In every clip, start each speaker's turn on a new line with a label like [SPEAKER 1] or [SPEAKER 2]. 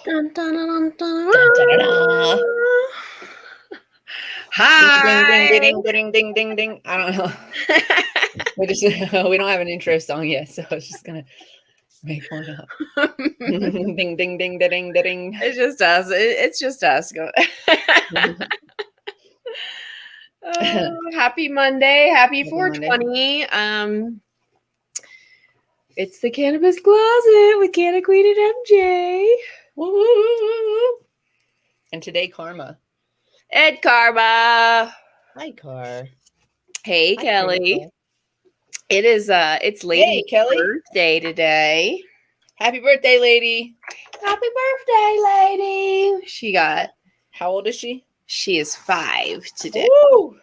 [SPEAKER 1] Dun, dun, dun, dun, dun,
[SPEAKER 2] Dun, dun, dun, dun.
[SPEAKER 1] Hi.
[SPEAKER 2] Ding, ding, ding, ding, ding, ding, ding. I don't know. We don't have an intro song yet, so I was just gonna make one up. Ding, ding, ding, ding, ding, ding.
[SPEAKER 1] It's just us. It's just us. Happy Monday. Happy 420. It's the Cannabis Closet with Canna Queen and MJ.
[SPEAKER 2] Woo. And today, Karma.
[SPEAKER 1] Ed Karma.
[SPEAKER 2] Hi, Car.
[SPEAKER 1] Hey,
[SPEAKER 2] Hi,
[SPEAKER 1] Kelly. It is it's Lady's birthday today.
[SPEAKER 2] Happy birthday, lady.
[SPEAKER 1] Happy birthday, lady.
[SPEAKER 2] How old is she?
[SPEAKER 1] She is 5 today.
[SPEAKER 2] Woo!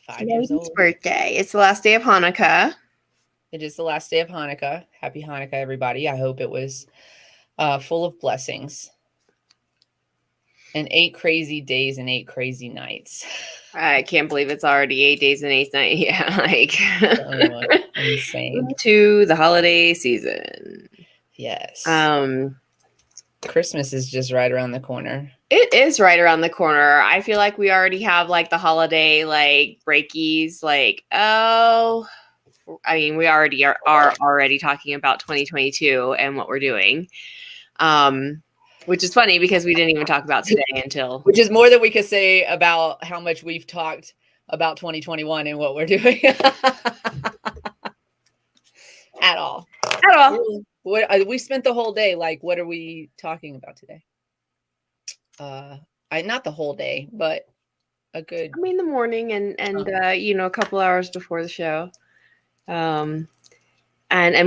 [SPEAKER 2] 5 years old.
[SPEAKER 1] Birthday. It's the last day of Hanukkah.
[SPEAKER 2] It is the last day of Hanukkah. Happy Hanukkah, everybody. I hope it was full of blessings. And 8 crazy days and 8 crazy nights.
[SPEAKER 1] I can't believe it's already 8 days and 8 nights. Yeah, like
[SPEAKER 2] insane.
[SPEAKER 1] To the holiday season.
[SPEAKER 2] Yes. Christmas is just right around the corner.
[SPEAKER 1] It is right around the corner. I feel like we already have like the holiday like breakies. Like, oh, I mean, we already are already talking about 2022 and what we're doing. Which is funny because we didn't even talk about today until.
[SPEAKER 2] Which is more than we could say about how much we've talked about 2021 and what we're doing. At all. We spent the whole day. Like, what are we talking about today? Not the whole day, but a good.
[SPEAKER 1] I mean, the morning and a couple hours before the show. And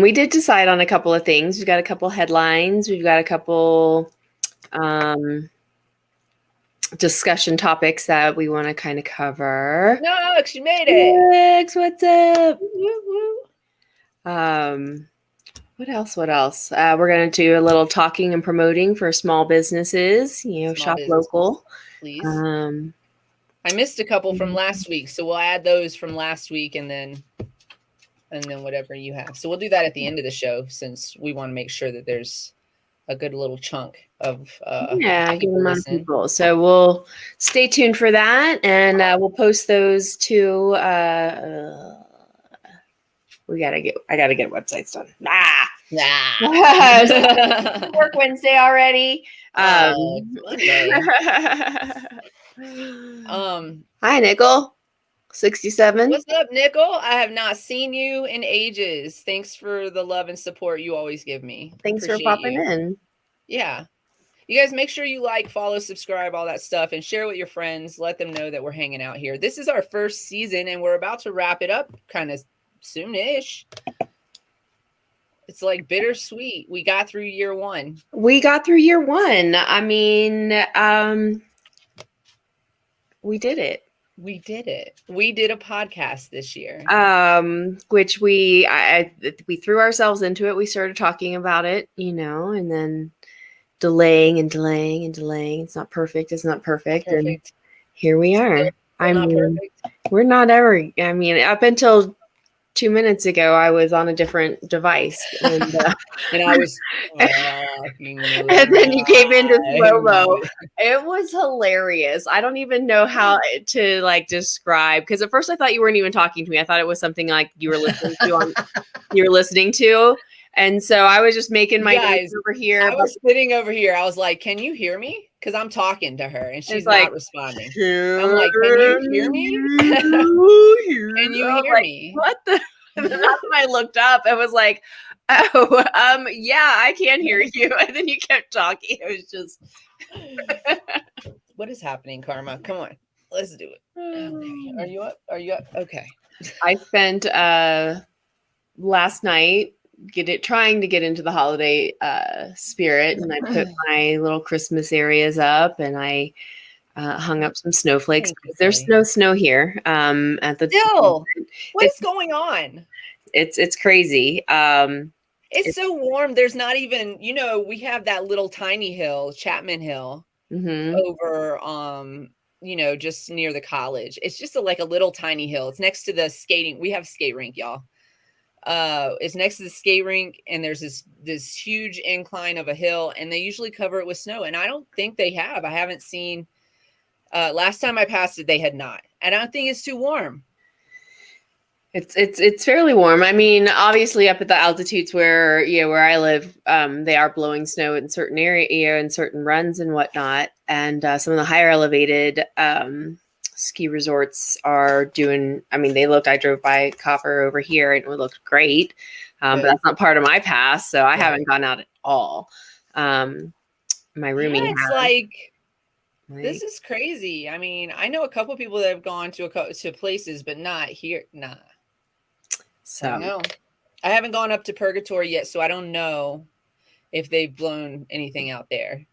[SPEAKER 1] we did decide on a couple of things. We've got a couple headlines. We've got a couple discussion topics that we want to kind of cover.
[SPEAKER 2] Nox, you made it.
[SPEAKER 1] Nox, what's up?
[SPEAKER 2] Woo-woo.
[SPEAKER 1] What else? We're going to do a little talking and promoting for small businesses. Shop local.
[SPEAKER 2] Please. I missed a couple from last week, so we'll add those from last week and then whatever you have. So we'll do that at the end of the show since we want to make sure that there's a good little chunk of
[SPEAKER 1] people. So we'll stay tuned for that, and we'll post those to. I gotta get websites done. Work Wednesday already. Hi, Nickel. 67.
[SPEAKER 2] What's up, Nickel? I have not seen you in ages. Thanks for the love and support you always give me.
[SPEAKER 1] Thanks for popping in.
[SPEAKER 2] Yeah. You guys make sure you like, follow, subscribe, all that stuff, and share with your friends. Let them know that we're hanging out here. This is our first season, and we're about to wrap it up kind of soonish. It's like bittersweet. We got through year one.
[SPEAKER 1] I mean, we did it.
[SPEAKER 2] We did a podcast this year.
[SPEAKER 1] Which we threw ourselves into it. We started talking about it, and then delaying. It's not perfect. And here we are. We're not ever. I mean, up until 2 minutes ago, I was on a different device, and
[SPEAKER 2] I was
[SPEAKER 1] and then you came into slow-mo. It was hilarious. I don't even know how to like describe, because at first I thought you weren't even talking to me. I thought it was something like you were listening to. And so I was just making my notes over here.
[SPEAKER 2] I was sitting over here. I was like, can you hear me? Because I'm talking to her and she's not responding. I'm like, can you hear me? Can you hear me?
[SPEAKER 1] What the? And then that's when I looked up and was like, oh, yeah, I can hear you. And then you kept talking. It was just.
[SPEAKER 2] What is happening, Karma? Come on. Let's do it. Okay. Are you up? Okay.
[SPEAKER 1] I spent last night trying to get into the holiday spirit, and I put my little Christmas areas up, and I hung up some snowflakes. There's no snow here at the
[SPEAKER 2] still. What's going on?
[SPEAKER 1] It's crazy.
[SPEAKER 2] It's so warm. There's not even, we have that little tiny hill, Chapman Hill, over just near the college. It's just like a little tiny hill. It's next to the skating. We have skate rink, y'all. It's next to the skate rink, and there's this huge incline of a hill, and they usually cover it with snow. And I don't think they have. I haven't seen. Last time I passed it, they had not, and I don't think it's too warm.
[SPEAKER 1] It's fairly warm. I mean, obviously up at the altitudes where I live, they are blowing snow in certain area in certain runs and whatnot. And some of the higher elevated ski resorts are doing. I mean, I drove by Copper over here and it looked great, but that's not part of my pass, so I haven't gone out at all. My roomie
[SPEAKER 2] it's
[SPEAKER 1] has.
[SPEAKER 2] like this is crazy. I mean, I know a couple people that have gone to places, but not here. Nah. So I don't know. I haven't gone up to Purgatory yet, so I don't know if they've blown anything out there.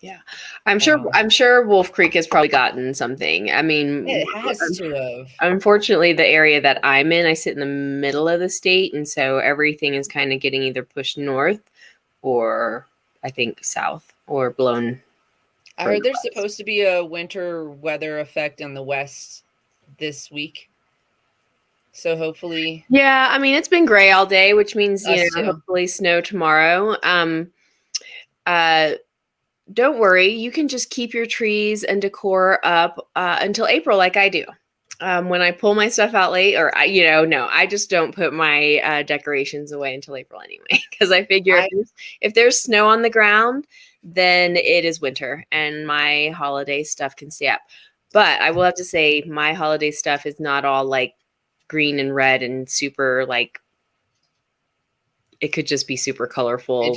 [SPEAKER 1] Yeah, I'm sure Wolf Creek has probably gotten something. I mean,
[SPEAKER 2] it has to have.
[SPEAKER 1] Unfortunately, the area that I'm in, I sit in the middle of the state, and so everything is kind of getting either pushed north or I think south or blown.
[SPEAKER 2] I heard there's supposed to be a winter weather effect in the west this week. So hopefully.
[SPEAKER 1] Yeah, I mean, it's been gray all day, which means, hopefully snow tomorrow. Don't worry, you can just keep your trees and decor up until April like I do. When I pull my stuff out late, I just don't put my decorations away until April anyway, because I figure if there's snow on the ground, then it is winter and my holiday stuff can stay up. But I will have to say my holiday stuff is not all like green and red and super like it could just be super colorful.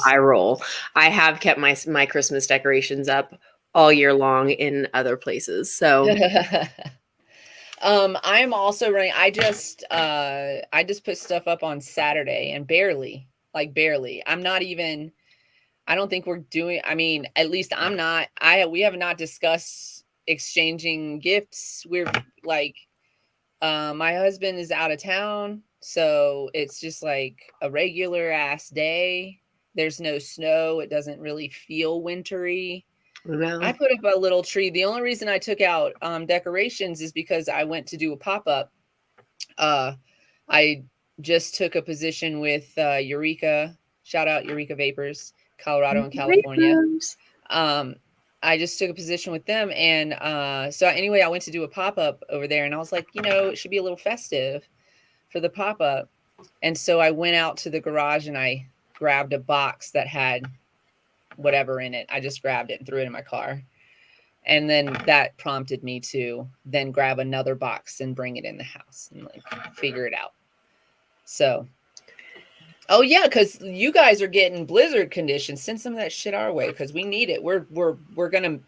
[SPEAKER 1] I roll. I have kept my Christmas decorations up all year long in other places. So
[SPEAKER 2] I'm also running. I just put stuff up on Saturday and barely. I don't think we're doing, I mean, at least I'm not, we have not discussed exchanging gifts. We're like, my husband is out of town, so it's just like a regular ass day. There's no snow. It doesn't really feel wintry.
[SPEAKER 1] No.
[SPEAKER 2] I put up a little tree. The only reason I took out decorations is because I went to do a pop-up. I just took a position with Eureka. Shout out Eureka Vapors, Colorado and California. I just took a position with them. And so anyway, I went to do a pop-up over there and I was like, it should be a little festive for the pop-up. And so I went out to the garage and I grabbed a box that had whatever in it. I just grabbed it and threw it in my car. And then that prompted me to then grab another box and bring it in the house and like figure it out. So, oh yeah, because you guys are getting blizzard conditions. Send some of that shit our way because we need it. We're gonna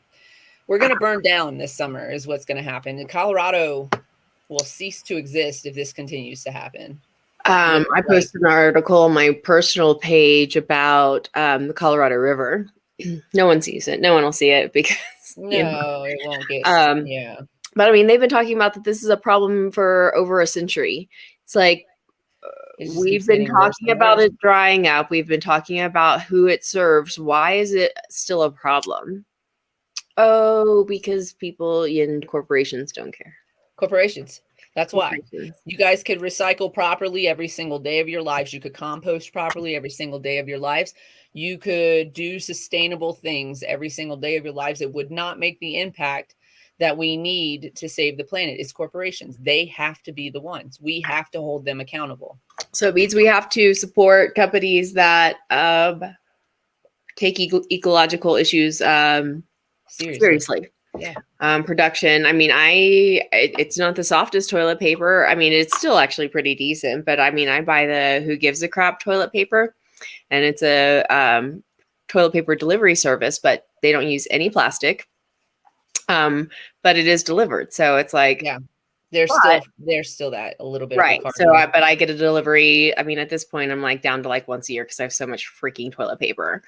[SPEAKER 2] burn down this summer is what's gonna happen. And Colorado will cease to exist if this continues to happen.
[SPEAKER 1] I posted an article on my personal page about the Colorado River. No one sees it. No one will see it because
[SPEAKER 2] it won't get. Yeah,
[SPEAKER 1] but I mean, they've been talking about that this is a problem for over a century. It's like we've been talking about it drying up. We've been talking about who it serves. Why is it still a problem? Oh, because people and corporations don't care.
[SPEAKER 2] Corporations. That's why. You guys could recycle properly every single day of your lives. You could compost properly every single day of your lives. You could do sustainable things every single day of your lives. It would not make the impact that we need to save the planet. It's corporations. They have to be the ones. We have to hold them accountable.
[SPEAKER 1] So it means we have to support companies that take ecological issues seriously.
[SPEAKER 2] Yeah.
[SPEAKER 1] Production. I mean, it's not the softest toilet paper. I mean, it's still actually pretty decent, but I mean, I buy the Who Gives a Crap toilet paper, and it's a toilet paper delivery service, but they don't use any plastic. But it is delivered, so it's like,
[SPEAKER 2] yeah, there's still that a little bit,
[SPEAKER 1] right? So, but I get a delivery. I mean, at this point, I'm like down to like once a year because I have so much freaking toilet paper.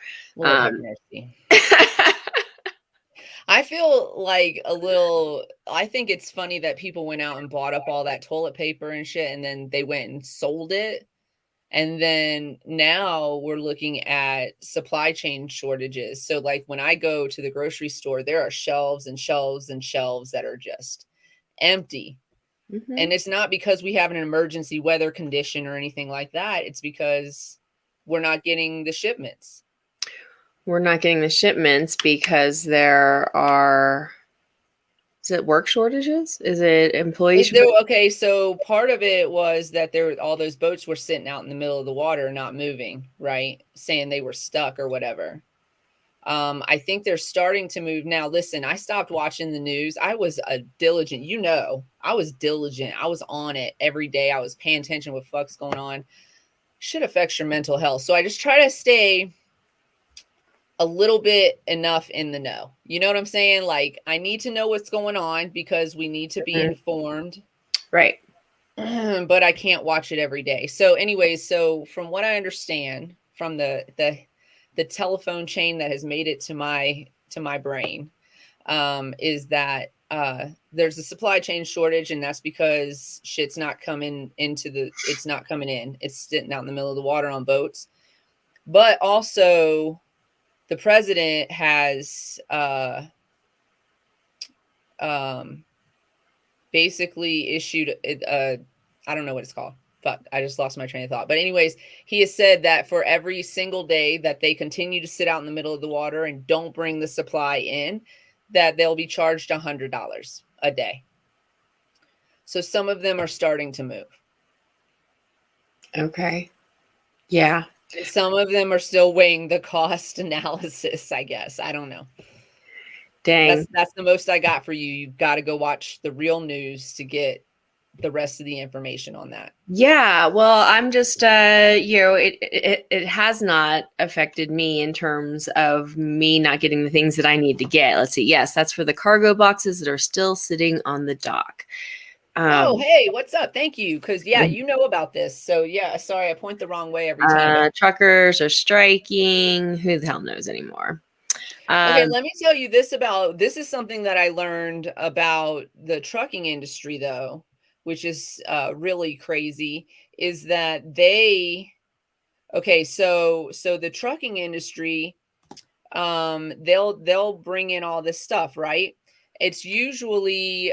[SPEAKER 2] I feel like I think it's funny that people went out and bought up all that toilet paper and shit, and then they went and sold it. And then now we're looking at supply chain shortages. So like when I go to the grocery store, there are shelves and shelves and shelves that are just empty
[SPEAKER 1] Mm-hmm.
[SPEAKER 2] And it's not because we have an emergency weather condition or anything like that. It's because we're not getting the shipments.
[SPEAKER 1] We're not getting the shipments because there are, is it work shortages? Is it employee shortages?
[SPEAKER 2] Okay, so part of it was that all those boats were sitting out in the middle of the water, not moving, right? Saying they were stuck or whatever. I think they're starting to move now. Listen, I stopped watching the news. I was diligent. I was diligent. I was on it every day. I was paying attention what fuck's going on. Should affect your mental health. So I just try to stay a little bit enough in the know. You know what I'm saying? Like, I need to know what's going on because we need to be informed.
[SPEAKER 1] Right.
[SPEAKER 2] But I can't watch it every day. So anyways, so from what I understand from the telephone chain that has made it to my brain, is that there's a supply chain shortage, and that's because shit's not coming it's not coming in. It's sitting out in the middle of the water on boats. But also the president has basically issued I don't know what it's called. Fuck, I just lost my train of thought. But anyways, he has said that for every single day that they continue to sit out in the middle of the water and don't bring the supply in, that they'll be charged $100 a day. So some of them are starting to move.
[SPEAKER 1] Okay. Yeah.
[SPEAKER 2] And some of them are still weighing the cost analysis, I guess. I don't know.
[SPEAKER 1] Dang.
[SPEAKER 2] That's the most I got for you. You've got to go watch the real news to get the rest of the information on that.
[SPEAKER 1] Yeah, well, I'm just it has not affected me in terms of me not getting the things that I need to get. Let's see. Yes, that's for the cargo boxes that are still sitting on the dock.
[SPEAKER 2] Oh, hey, what's up? Thank you. Because you know about this. So yeah, sorry, I point the wrong way every time.
[SPEAKER 1] Truckers are striking. Who the hell knows anymore?
[SPEAKER 2] Okay, let me tell you this is something that I learned about the trucking industry, though, which is really crazy, is that so the trucking industry, they'll bring in all this stuff, right? It's usually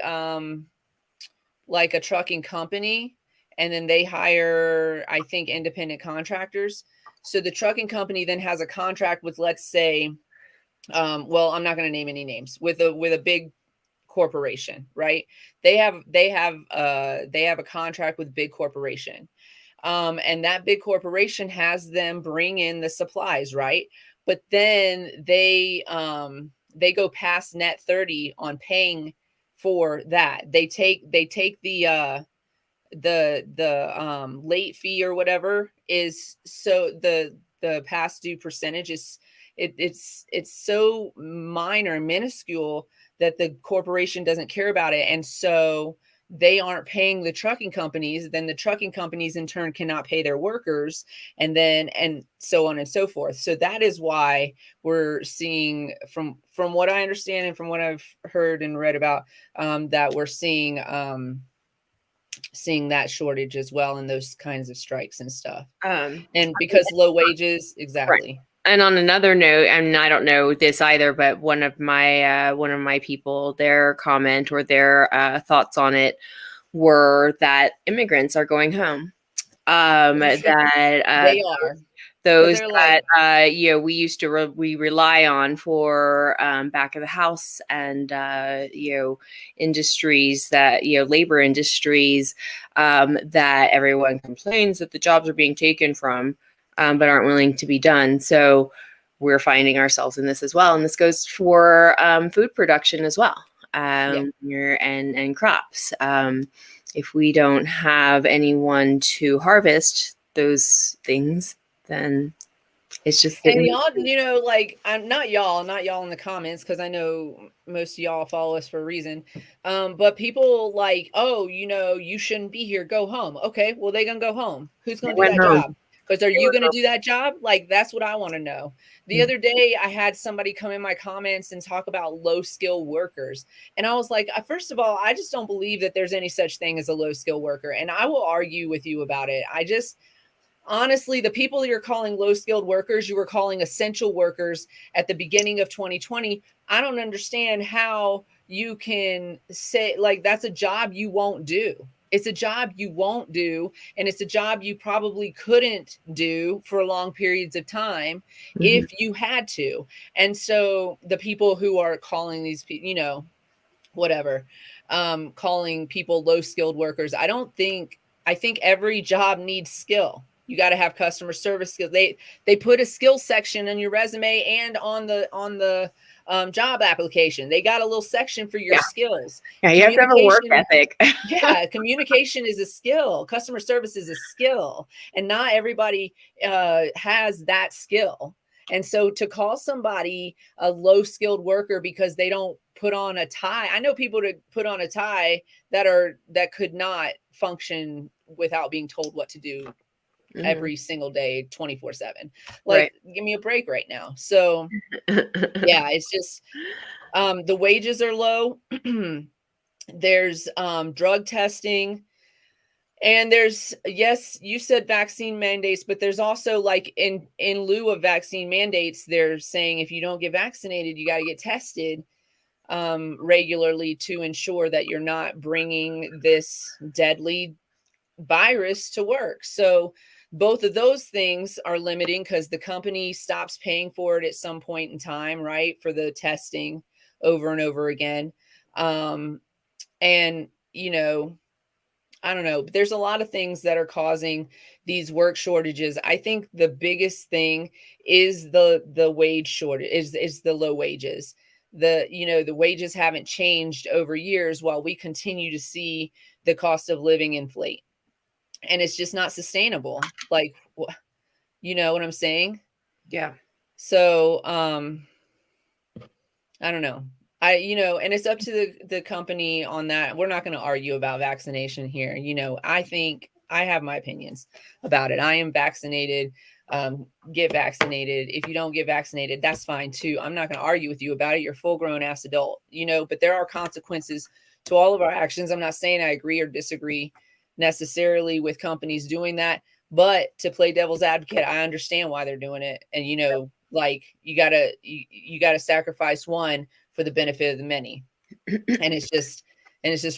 [SPEAKER 2] like a trucking company, and then they hire, I think, independent contractors. So the trucking company then has a contract with, let's say, well, I'm not going to name any names, with a big corporation, right? They have a contract with big corporation. And that big corporation has them bring in the supplies, right? But then they go past net 30 on paying for that. They take the late fee or whatever is, so the past due percentage is, it's so minor and minuscule that the corporation doesn't care about it, and so they aren't paying the trucking companies. Then the trucking companies in turn cannot pay their workers, and so on and so forth. So that is why we're seeing, from what I understand and from what I've heard and read about, that we're seeing that shortage as well, and those kinds of strikes and stuff. And because low wages, exactly.
[SPEAKER 1] Right. And on another note, and I don't know this either, but one of my people, their comment or their thoughts on it were that immigrants are going home. That
[SPEAKER 2] they are
[SPEAKER 1] those that we rely on for back of the house, and industries that labor industries that everyone complains that the jobs are being taken from, but aren't willing to be done. So we're finding ourselves in this as well, and this goes for food production as well, and crops. If we don't have anyone to harvest those things, then it's just,
[SPEAKER 2] and y'all, like, I'm not y'all in the comments, because I know most of y'all follow us for a reason, but people like, oh, you shouldn't be here, go home. Okay, well, they gonna go home. Who's gonna do that job? Because are you gonna do that job? Like, that's what I want to know. The other day I had somebody come in my comments and talk about low skill workers, and I was like, first of all, I just don't believe that there's any such thing as a low skill worker, and I will argue with you about it. Honestly, the people you're calling low-skilled workers, you were calling essential workers at the beginning of 2020. I don't understand how you can say, like, that's a job you won't do. It's a job you won't do, and it's a job you probably couldn't do for long periods of time if you had to. And so the people who are calling these people, you know, whatever, calling people low skilled workers, I think every job needs skill. You got to have customer service skills. They put a skill section on your resume and on the job application. They got a little section for your skills.
[SPEAKER 1] Yeah, you have to have a work ethic.
[SPEAKER 2] Yeah, communication is a skill. Customer service is a skill, and not everybody has that skill. And so to call somebody a low skilled worker because they don't put on a tie, I know people to put on a tie that could not function without being told what to do every single day, 24/7. Like, give me a break right now. So yeah, it's just, the wages are low. There's drug testing. And there's, yes, you said vaccine mandates, but there's also, like, in lieu of vaccine mandates, they're saying if you don't get vaccinated, you got to get tested regularly to ensure that you're not bringing this deadly virus to work. So both of those things are limiting because the company stops paying for it at some point in time, right? For the testing over and over again. And, you know, I don't know, but there's a lot of things that are causing these work shortages. I think the biggest thing is the wage shortage, is the low wages. The wages haven't changed over years while we continue to see the cost of living inflate. And it's just not sustainable. Like, you know what I'm saying?
[SPEAKER 1] Yeah.
[SPEAKER 2] So, I don't know. And it's up to the company on that. We're not going to argue about vaccination here. I think I have my opinions about it. I am vaccinated. Get vaccinated. If you don't get vaccinated, that's fine too. I'm not going to argue with you about it. You're a full grown ass adult, but there are consequences to all of our actions. I'm not saying I agree or disagree necessarily with companies doing that, but to play devil's advocate, I understand why they're doing it. And, like, you gotta sacrifice one for the benefit of the many. And it's just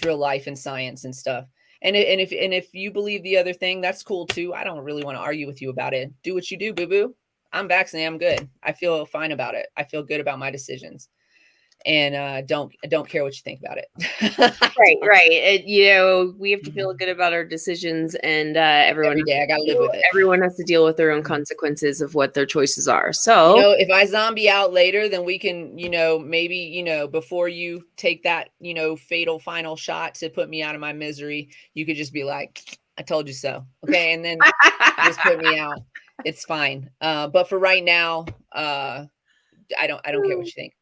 [SPEAKER 2] real life and science and stuff. And if you believe the other thing, that's cool too. I don't really want to argue with you about it. Do what you do, boo boo. I'm vaccinated. I'm good. I feel fine about it. I feel good about my decisions. And don't care what you think about it.
[SPEAKER 1] Right. We have to feel good about our decisions, and everyone
[SPEAKER 2] every day I gotta live with it.
[SPEAKER 1] Everyone has to deal with their own consequences of what their choices are. So,
[SPEAKER 2] if I zombie out later, then we can, maybe, before you take that, fatal final shot to put me out of my misery, you could just be like, I told you so. Okay. And then just put me out. It's fine. But for right now, I don't care what you think.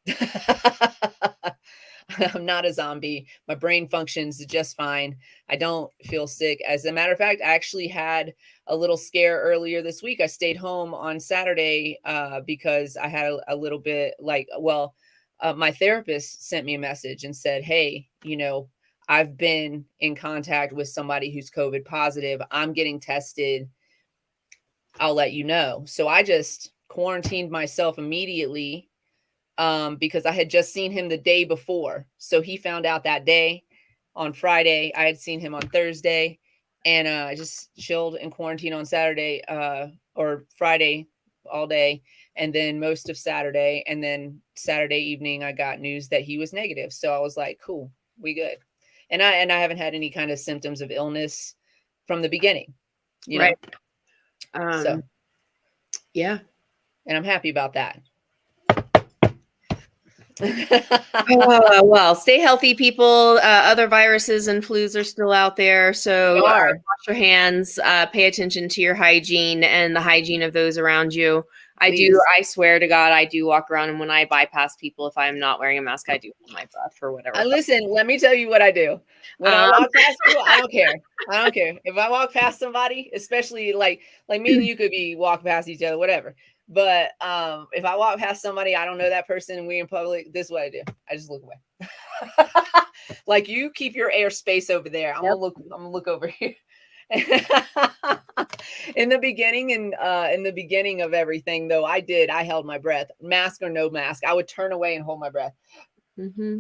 [SPEAKER 2] I'm not a zombie. My brain functions just fine. I don't feel sick. As a matter of fact, I actually had a little scare earlier this week. I stayed home on Saturday because I had a little bit my therapist sent me a message and said, hey, I've been in contact with somebody who's COVID positive. I'm getting tested. I'll let you know. So I just quarantined myself immediately because I had just seen him the day before. So he found out that day on Friday. I had seen him on Thursday, and I just chilled in quarantine on Saturday or Friday all day, and then most of Saturday. And then Saturday evening, I got news that he was negative. So I was like, cool, we good. And I haven't had any kind of symptoms of illness from the beginning,
[SPEAKER 1] right.
[SPEAKER 2] So,
[SPEAKER 1] yeah.
[SPEAKER 2] And I'm happy about that.
[SPEAKER 1] Well, stay healthy, people. Other viruses and flus are still out there. So wash your hands, pay attention to your hygiene and the hygiene of those around you. I swear to God, I do walk around, and when I bypass people, if I'm not wearing a mask, I do hold my breath for whatever.
[SPEAKER 2] Listen, let me tell you what I do. When I walk past people, I don't care. I don't care. If I walk past somebody, especially like me and you could be walking past each other, whatever. But if I walk past somebody, I don't know that person, and we're in public, this is what I do. I just look away. Like, you keep your airspace over there. I'm gonna look over here. In the beginning of everything, though, I held my breath, mask or no mask. I would turn away and hold my breath.
[SPEAKER 1] Mm-hmm.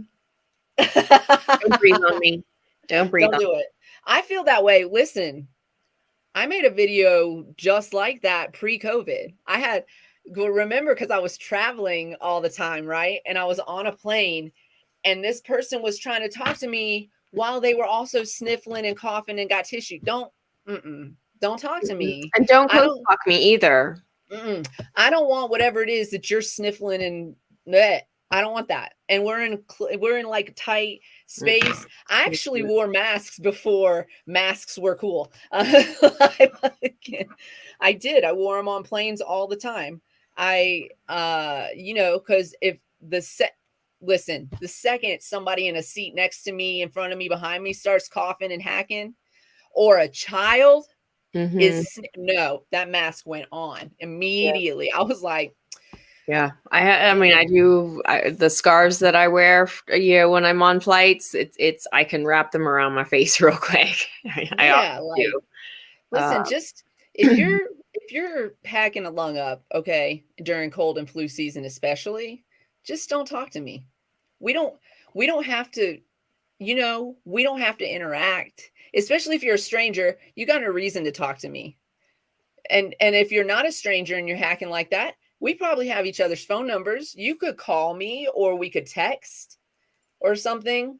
[SPEAKER 1] Don't breathe on me. Don't breathe
[SPEAKER 2] Don't
[SPEAKER 1] on
[SPEAKER 2] do it. I feel that way. Listen, I made a video just like that pre-COVID. Remember, because I was traveling all the time, right? And I was on a plane, and this person was trying to talk to me while they were also sniffling and coughing and got tissue. Don't talk to me.
[SPEAKER 1] And don't
[SPEAKER 2] I
[SPEAKER 1] close
[SPEAKER 2] don't.
[SPEAKER 1] talk me either.
[SPEAKER 2] I don't want whatever it is that you're sniffling and bleh. I don't want that. And we're in like tight space. I actually wore masks before masks were cool. I did. I wore them on planes all the time. Because the second somebody in a seat next to me, in front of me, behind me starts coughing and hacking, or a child no, that mask went on immediately. Yeah. I was like,
[SPEAKER 1] yeah, I mean, I do the scarves that I wear, when I'm on flights. It's I can wrap them around my face real quick.
[SPEAKER 2] Listen, just if you're hacking a lung up, okay, during cold and flu season, especially, just don't talk to me. We don't have to, we don't have to interact. Especially if you're a stranger, you got a reason to talk to me. And if you're not a stranger and you're hacking like that, we probably have each other's phone numbers. You could call me, or we could text or something.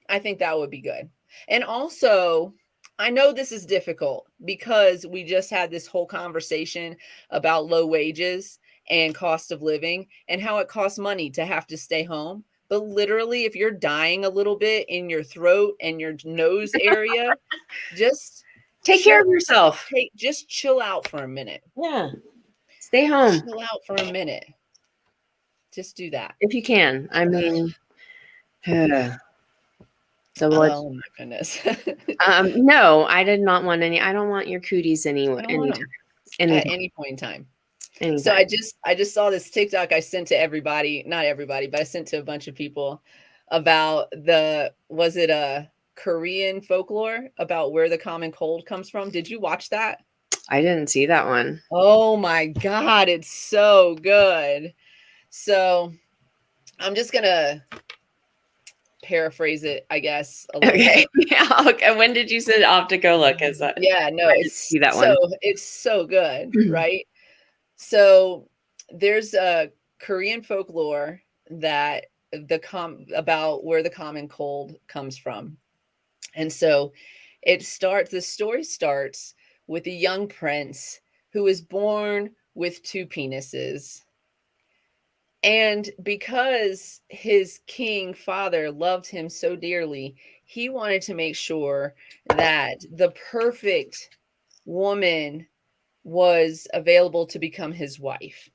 [SPEAKER 2] I think that would be good. And also, I know this is difficult because we just had this whole conversation about low wages and cost of living and how it costs money to have to stay home. But literally, if you're dying a little bit in your throat and your nose area, just
[SPEAKER 1] take care of yourself.
[SPEAKER 2] Just chill out for a minute.
[SPEAKER 1] Yeah. Stay home.
[SPEAKER 2] Chill out for a minute. Just do that.
[SPEAKER 1] If you can. I mean, so
[SPEAKER 2] oh my goodness.
[SPEAKER 1] No, I did not want any. I don't want your cooties anytime.
[SPEAKER 2] At any point in time.
[SPEAKER 1] Anytime.
[SPEAKER 2] So I just saw this TikTok I sent to everybody, not everybody, but I sent to a bunch of people about was it a Korean folklore about where the common cold comes from? Did you watch that?
[SPEAKER 1] I didn't see that one.
[SPEAKER 2] Oh my God, it's so good. So I'm just gonna paraphrase it, I guess.
[SPEAKER 1] Okay. Yeah. Okay. When did you say I'll have to go look?
[SPEAKER 2] Yeah, no,
[SPEAKER 1] see that one.
[SPEAKER 2] It's so good, right? So there's a Korean folklore that about where the common cold comes from. And so the story starts with a young prince who is born with 2 penises. And because his king father loved him so dearly, he wanted to make sure that the perfect woman was available to become his wife.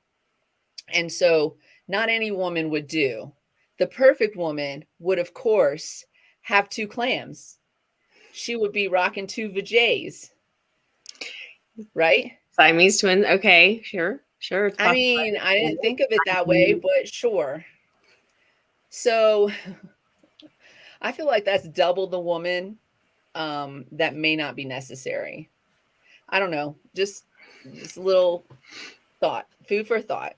[SPEAKER 2] And so not any woman would do. The perfect woman would, of course, have 2 clams. She would be rocking 2 vajays. Right?
[SPEAKER 1] Siamese twins. Okay, sure.
[SPEAKER 2] I mean, I didn't think of it that way, but sure. So I feel like that's double the woman that may not be necessary. I don't know. Just a little thought, food for thought.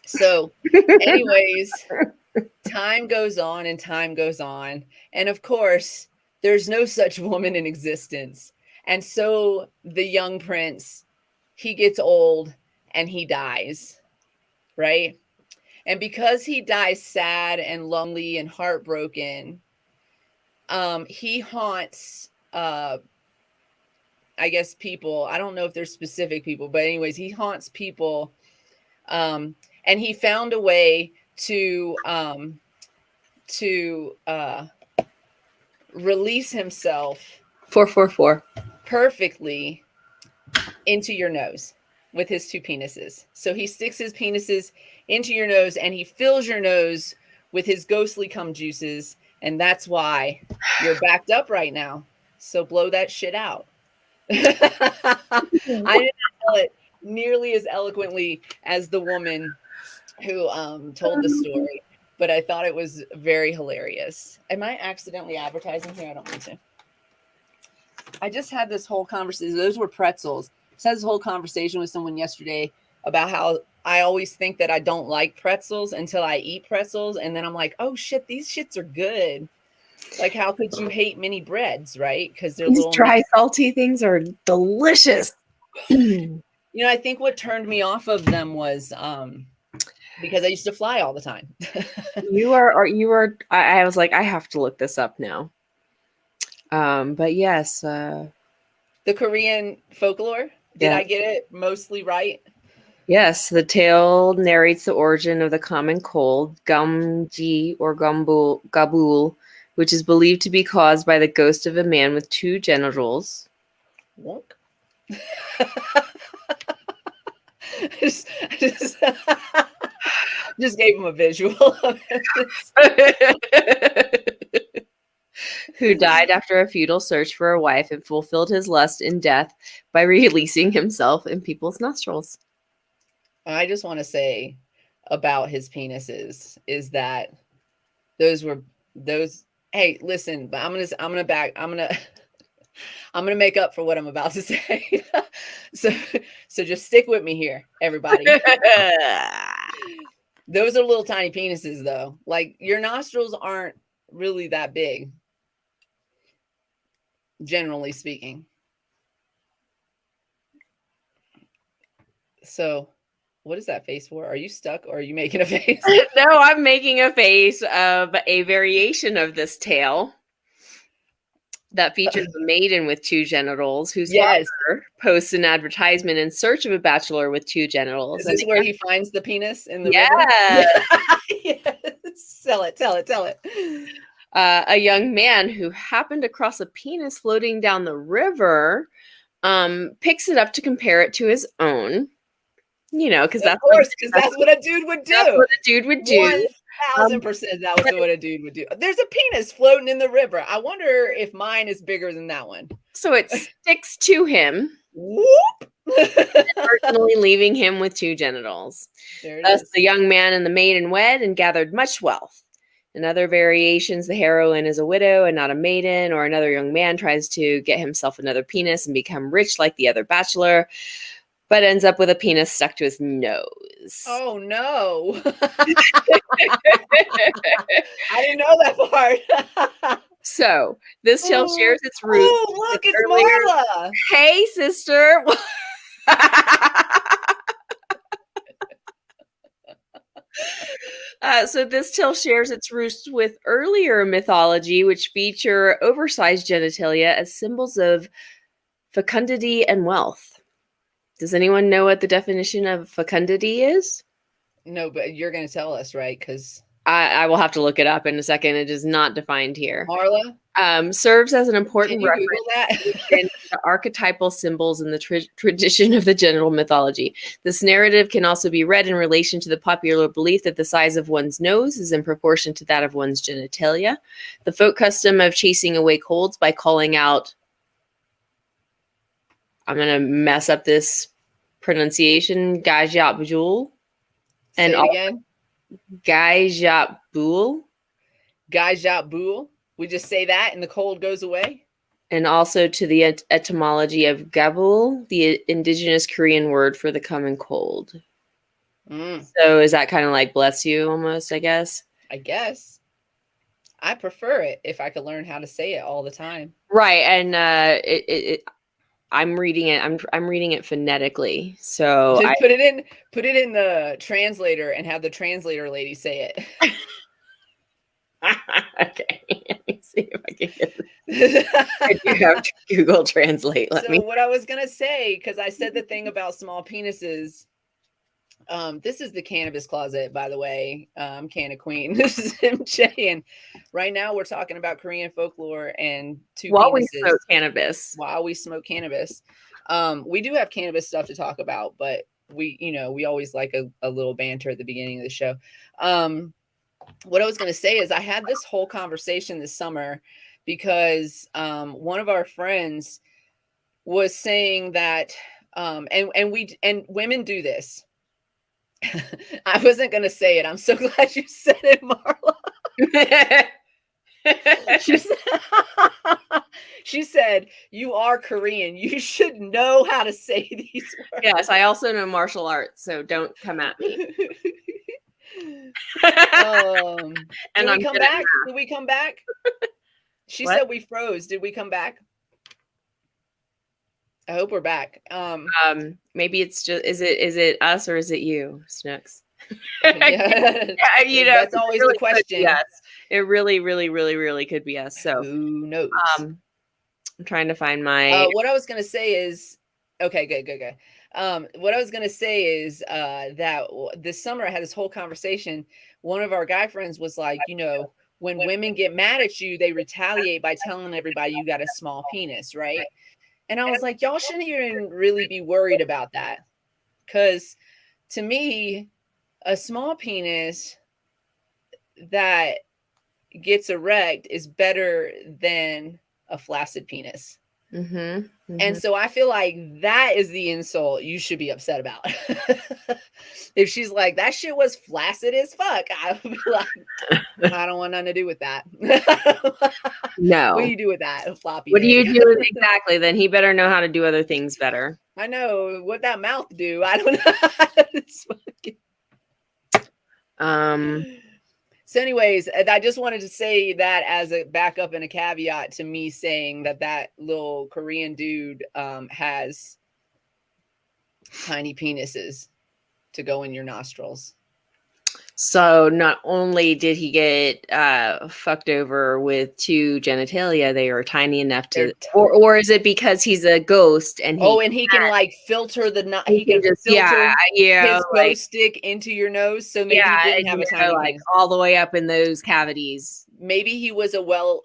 [SPEAKER 2] So anyways, time goes on and time goes on. And of course, there's no such woman in existence. And so the young prince, he gets old and he dies, right? And because he dies sad and lonely and heartbroken, he haunts, I guess, people. I don't know if there's specific people, but anyways, he haunts people. And he found a way to release himself
[SPEAKER 1] 444
[SPEAKER 2] perfectly into your nose with his 2 penises. So he sticks his penises into your nose and he fills your nose with his ghostly cum juices. And that's why you're backed up right now. So blow that shit out. I didn't tell it nearly as eloquently as the woman who told the story, but I thought it was very hilarious. Am I accidentally advertising here? I don't mean to. I just had this whole conversation. Those were pretzels. I had this whole conversation with someone yesterday about how I always think that I don't like pretzels until I eat pretzels. And then I'm like, oh shit, these shits are good. Like, how could you hate mini breads, right? Because they're
[SPEAKER 1] These
[SPEAKER 2] little
[SPEAKER 1] dry, salty things are delicious.
[SPEAKER 2] You know, I think what turned me off of them was because I used to fly all the time.
[SPEAKER 1] You are. I was like, I have to look this up now. But yes,
[SPEAKER 2] The Korean folklore. Did I get it mostly right?
[SPEAKER 1] yes, the tale narrates the origin of the common cold, gumji or gabul, which is believed to be caused by the ghost of a man with two genitals.
[SPEAKER 2] Wonk. just, just gave him a visual of it.
[SPEAKER 1] Who died after a futile search for a wife and fulfilled his lust in death by releasing himself in people's nostrils.
[SPEAKER 2] I just want to say about his penises is that those. Hey, listen, but I'm gonna make up for what I'm about to say. so just stick with me here, everybody. Those are little tiny penises, though. Like, your nostrils aren't really that big, generally speaking. So, what is that face for? Are you stuck or are you making a face?
[SPEAKER 1] No, I'm making a face of a variation of this tale that features a maiden with two genitals whose father posts an advertisement in search of a bachelor with two genitals.
[SPEAKER 2] Is this where he finds the penis in the
[SPEAKER 1] river?
[SPEAKER 2] Yes. Tell it.
[SPEAKER 1] A young man who happened across a penis floating down the river picks it up to compare it to his own. You know, because that's
[SPEAKER 2] what a dude would do.
[SPEAKER 1] That's what a dude would do.
[SPEAKER 2] 1000% that was what a dude would do. There's a penis floating in the river. I wonder if mine is bigger than that one.
[SPEAKER 1] So it sticks to him.
[SPEAKER 2] Whoop!
[SPEAKER 1] Personally leaving him with two genitals. Thus, the young man and the maiden wed and gathered much wealth. In other variations, the heroine is a widow and not a maiden, or another young man tries to get himself another penis and become rich like the other bachelor, but ends up with a penis stuck to his nose.
[SPEAKER 2] Oh, no. I didn't know that part.
[SPEAKER 1] So, this tale shares its roots.
[SPEAKER 2] Oh, look, it's Marla.
[SPEAKER 1] Hey, sister. So this tale shares its roots with earlier mythology, which feature oversized genitalia as symbols of fecundity and wealth. Does anyone know what the definition of fecundity is?
[SPEAKER 2] No, but you're going to tell us, right? Because
[SPEAKER 1] I will have to look it up in a second. It is not defined here.
[SPEAKER 2] Marla?
[SPEAKER 1] Serves as an important reference in the archetypal symbols in the tradition of the genital mythology. This narrative can also be read in relation to the popular belief that the size of one's nose is in proportion to that of one's genitalia. The folk custom of chasing away colds by calling out, I'm going to mess up this pronunciation, Gajapbul.
[SPEAKER 2] Say it again.
[SPEAKER 1] Gajapbul.
[SPEAKER 2] Gajapbul. We just say that and the cold goes away?
[SPEAKER 1] And also to the etymology of gabul, the indigenous Korean word for the common cold. So is that kind of like bless you almost, I guess?
[SPEAKER 2] I guess. I prefer it if I could learn how to say it all the time.
[SPEAKER 1] Right. And I'm reading it. I'm reading it phonetically. So
[SPEAKER 2] just put it in the translator and have the translator lady say it.
[SPEAKER 1] Okay. Let me see if I can get this. I do have to Google Translate.
[SPEAKER 2] What I was gonna say, because I said the thing about small penises. This is the Cannabis Closet, by the way. Canna Queen. This is MJ, and right now we're talking about Korean folklore and
[SPEAKER 1] while penises. We smoke cannabis.
[SPEAKER 2] While we smoke cannabis, we do have cannabis stuff to talk about, but we always like a little banter at the beginning of the show. What I was going to say is I had this whole conversation this summer because one of our friends was saying that, and women do this. I wasn't going to say it. I'm so glad you said it, Marla. She said, she said, "You are Korean. You should know how to say these words."
[SPEAKER 1] Yes, I also know martial arts, so don't come at me.
[SPEAKER 2] Did we come
[SPEAKER 1] good at
[SPEAKER 2] back? Did we come back? She
[SPEAKER 1] What?
[SPEAKER 2] said we froze. Did we come back? I hope we're back.
[SPEAKER 1] Maybe it's just is it us or is it you, Snooks?
[SPEAKER 2] Yeah,
[SPEAKER 1] you know,
[SPEAKER 2] that's always
[SPEAKER 1] really
[SPEAKER 2] the question.
[SPEAKER 1] Yes, it really, really, really, really could be us. So
[SPEAKER 2] who knows?
[SPEAKER 1] I'm trying to find my.
[SPEAKER 2] What I was gonna say is, okay, good. What I was gonna say is that this summer I had this whole conversation. One of our guy friends was like, you know, when women get mad at you, they retaliate by telling everybody you got a small penis, right? And I was like, y'all shouldn't even really be worried about that. Because to me, a small penis that gets erect is better than a flaccid penis. And so I feel like that is the insult you should be upset about. If she's like, that shit was flaccid as fuck, I would be like, I don't want nothing to do with that.
[SPEAKER 1] No.
[SPEAKER 2] What do you do with that? Floppy.
[SPEAKER 1] What do you do exactly? Then he better know how to do other things better.
[SPEAKER 2] I know what that mouth do. I don't know. So anyways, I just wanted to say that as a backup and a caveat to me saying that little Korean dude has tiny penises to go in your nostrils.
[SPEAKER 1] So not only did he get fucked over with 2 genitalia, they are tiny enough to, or is it because he's a ghost and
[SPEAKER 2] he can like filter he can just filter his ghost stick into your nose, so maybe he didn't have a tiny penis
[SPEAKER 1] all the way up in those cavities.
[SPEAKER 2] Maybe he was a well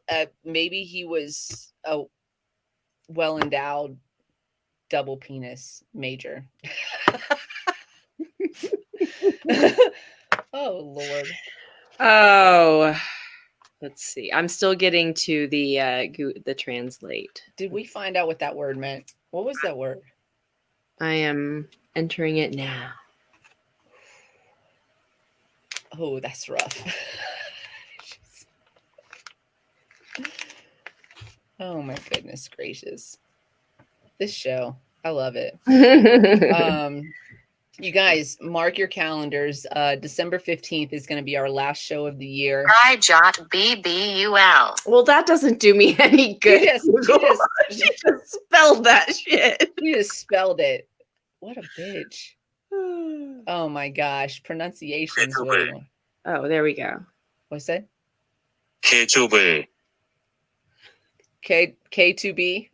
[SPEAKER 2] endowed double penis major. Oh Lord.
[SPEAKER 1] Oh, let's see. I'm still getting to the translate.
[SPEAKER 2] Did we find out what that word meant? What was that word?
[SPEAKER 1] I am entering it now.
[SPEAKER 2] Oh, that's rough. Oh my goodness gracious. This show, I love it. You guys, mark your calendars. December 15th is going to be our last show of the year.
[SPEAKER 3] I jot BBUL.
[SPEAKER 1] Well, that doesn't do me any good.
[SPEAKER 2] She
[SPEAKER 1] just spelled that shit.
[SPEAKER 2] She just spelled it. What a bitch. Oh my gosh. Pronunciations.
[SPEAKER 1] Oh, there we go.
[SPEAKER 2] What's that?
[SPEAKER 3] K2B.
[SPEAKER 2] K2B.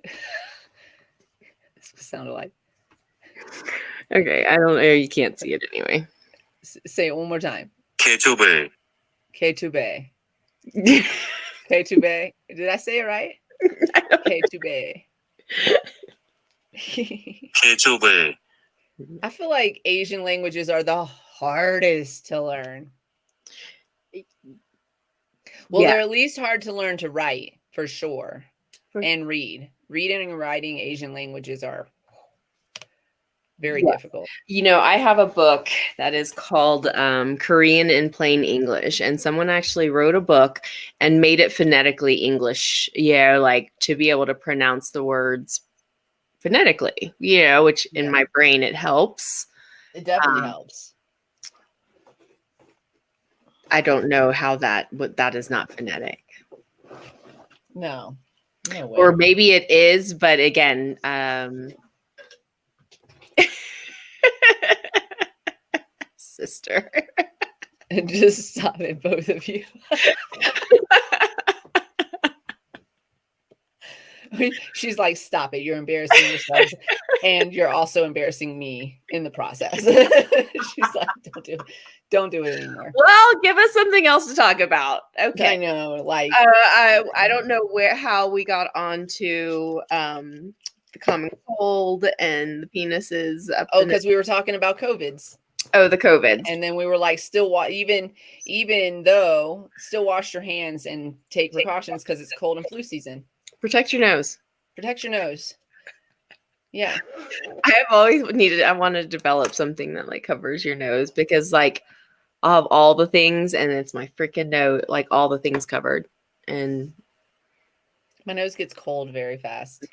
[SPEAKER 2] This sounded like.
[SPEAKER 1] Okay, I don't know. You can't see it anyway.
[SPEAKER 2] Say it one more time.
[SPEAKER 3] K2B.
[SPEAKER 2] K2B. K2B. Did I say it right? K2B.
[SPEAKER 3] K2B.
[SPEAKER 2] I feel like Asian languages are the hardest to learn. Well, they're at least hard to learn to write, for sure. And read. Reading and writing Asian languages are very difficult.
[SPEAKER 1] You know, I have a book that is called Korean in Plain English, and someone actually wrote a book and made it phonetically English. Yeah, like to be able to pronounce the words phonetically. Yeah, which in my brain it helps.
[SPEAKER 2] It definitely helps.
[SPEAKER 1] I don't know how that is not phonetic.
[SPEAKER 2] No way.
[SPEAKER 1] Or maybe it is, but again, sister.
[SPEAKER 2] Just stop it, both of you. She's like, stop it. You're embarrassing yourselves. And you're also embarrassing me in the process. She's like, don't do it anymore.
[SPEAKER 1] Well, give us something else to talk about. Okay.
[SPEAKER 2] I know. Like,
[SPEAKER 1] I don't know how we got onto the common cold and the penises.
[SPEAKER 2] Because we were talking about COVIDs.
[SPEAKER 1] Oh, the COVID.
[SPEAKER 2] And then we were like, even though, still wash your hands and take precautions because it's cold and flu season.
[SPEAKER 1] Protect your nose.
[SPEAKER 2] Protect your nose. Yeah.
[SPEAKER 1] I want to develop something that like covers your nose because like of all the things, and it's my freaking nose, like all the things covered. and
[SPEAKER 2] My nose gets cold very fast.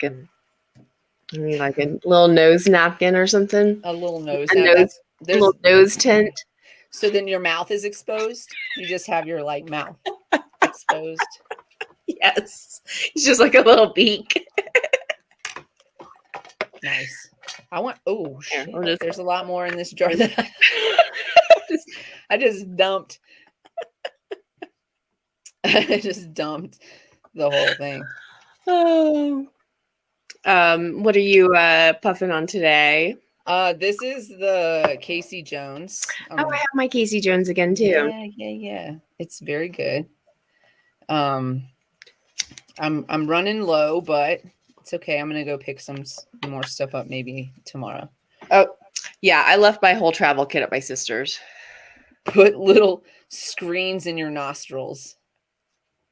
[SPEAKER 1] like a little nose napkin or something.
[SPEAKER 2] A little nose.
[SPEAKER 1] A nose, a little nose tent.
[SPEAKER 2] So then your mouth is exposed. You just have your like mouth exposed.
[SPEAKER 1] Yes, it's just like a little beak.
[SPEAKER 2] Nice. I want. Oh shit!
[SPEAKER 1] Just,
[SPEAKER 2] there's a lot more in this jar than I just dumped. I just dumped the whole thing.
[SPEAKER 1] Oh. What are you puffing on today?
[SPEAKER 2] This is the Casey Jones.
[SPEAKER 1] I have my Casey Jones again too.
[SPEAKER 2] Yeah. It's very good. I'm running low, but it's okay. I'm gonna go pick some more stuff up maybe tomorrow.
[SPEAKER 1] Oh, yeah. I left my whole travel kit at my sister's.
[SPEAKER 2] Put little screens in your nostrils.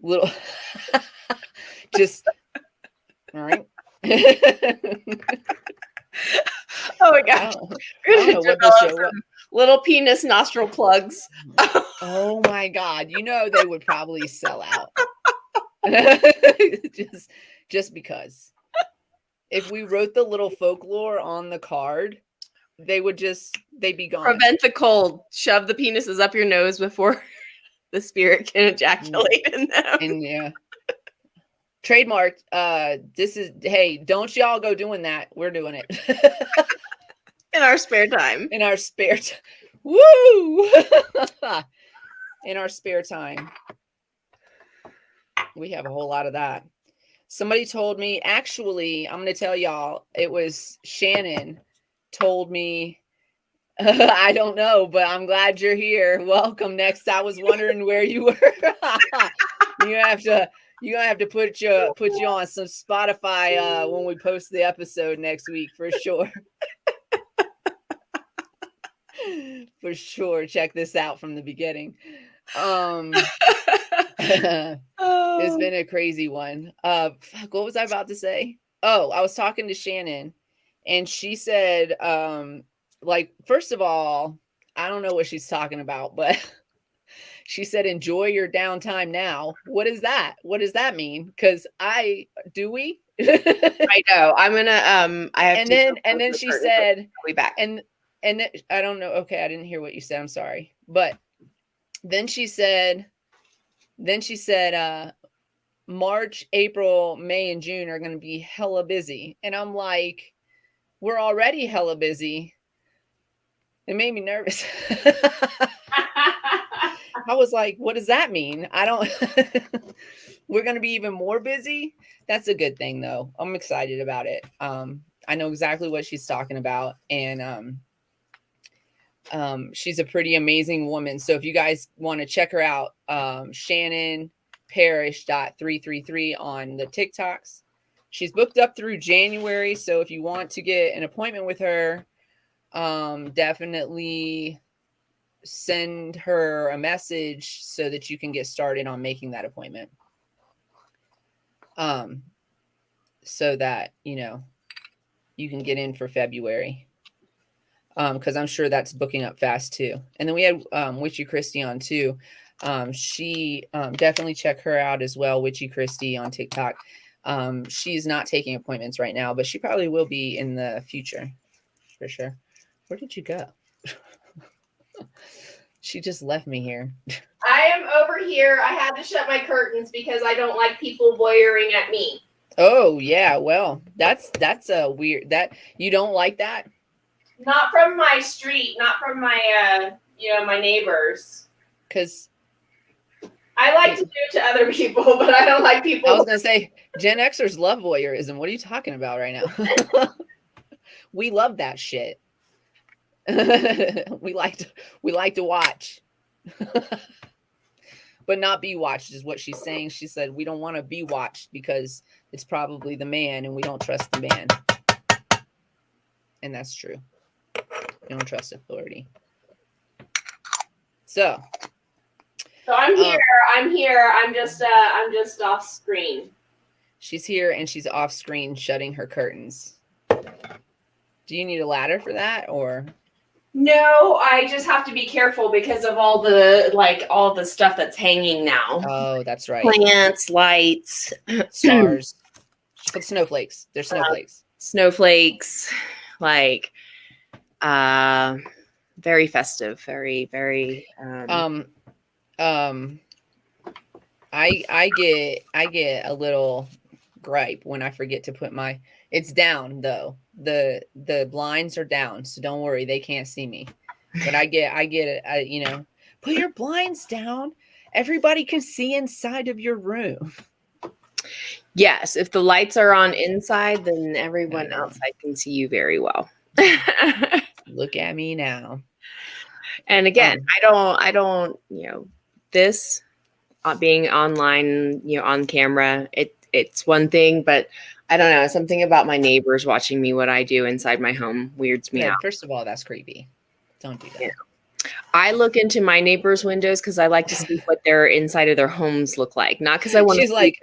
[SPEAKER 2] Little, just all right.
[SPEAKER 1] Oh my gosh.
[SPEAKER 2] I don't know what this show was.
[SPEAKER 1] Little penis nostril plugs.
[SPEAKER 2] Oh my God. You know, they would probably sell out. just because. If we wrote the little folklore on the card, they'd be gone.
[SPEAKER 1] Prevent the cold. Shove the penises up your nose before the spirit can ejaculate in them.
[SPEAKER 2] And yeah. Trademarked. Hey, don't y'all go doing that. We're doing it.
[SPEAKER 1] In our spare time.
[SPEAKER 2] In our spare time. Woo! In our spare time. We have a whole lot of that. Somebody told me, actually, I'm going to tell y'all, it was Shannon told me, I don't know, but I'm glad you're here. Welcome. Next, I was wondering where you were. You're gonna have to put you on some Spotify when we post the episode next week for sure. For sure. Check this out from the beginning. It's been a crazy one. What was I about to say? Oh, I was talking to Shannon and she said, first of all, I don't know what she's talking about, but she said, enjoy your downtime now. What is that? What does that mean? Because do we?
[SPEAKER 1] I know. I'm gonna I have
[SPEAKER 2] and then she said,
[SPEAKER 1] I'll be back.
[SPEAKER 2] And then, I don't know. Okay, I didn't hear what you said. I'm sorry. But then she said, March, April, May, and June are going to be hella busy. And I'm like, we're already hella busy. It made me nervous. I was like, what does that mean? We're going to be even more busy. That's a good thing though. I'm excited about it. I know exactly what she's talking about. And, she's a pretty amazing woman. So if you guys want to check her out, Shannon Parrish.333 on the TikToks. She's booked up through January. So if you want to get an appointment with her, definitely send her a message so that you can get started on making that appointment. So that, you can get in for February. Because I'm sure that's booking up fast too. And then we had Witchy Christie on too. She definitely check her out as well, Witchy Christie on TikTok. She's not taking appointments right now, but she probably will be in the future for sure. Where did you go? She just left me here.
[SPEAKER 1] I am over here. I had to shut my curtains because I don't like people voyeuring at me.
[SPEAKER 2] Oh yeah, well, that's a weird that you don't like that.
[SPEAKER 1] Not from my street, not from my my neighbors.
[SPEAKER 2] Because
[SPEAKER 1] I like to do it to other people, but I don't like people.
[SPEAKER 2] I was gonna say Gen Xers love voyeurism. What are you talking about right now? We love that shit. we like to watch. But not be watched is what she's saying. She said we don't want to be watched because it's probably the man and we don't trust the man. And that's true. We don't trust authority. So
[SPEAKER 1] I'm here. I'm just off screen.
[SPEAKER 2] She's here and she's off screen shutting her curtains. Do you need a ladder for that or?
[SPEAKER 1] No, I just have to be careful because of all the stuff that's hanging now.
[SPEAKER 2] Oh, that's right.
[SPEAKER 1] Plants, lights,
[SPEAKER 2] Stars. Put snowflakes. They're snowflakes.
[SPEAKER 1] snowflakes, like very festive, very, very
[SPEAKER 2] I get a little gripe when I forget to put it's down though. The blinds are down, so don't worry, they can't see me. But I get it, put your blinds down. Everybody can see inside of your room.
[SPEAKER 1] yes, if the lights are on inside, then everyone outside can see you very well.
[SPEAKER 2] Look at me now.
[SPEAKER 1] And again, I don't, this being online, on camera, it's one thing, but I don't know, something about my neighbors watching me what I do inside my home weirds me out.
[SPEAKER 2] First of all, that's creepy. Don't do that.
[SPEAKER 1] Yeah. I look into my neighbors' windows because I like to see what their inside of their homes look like. Not because I want to. She's
[SPEAKER 2] like,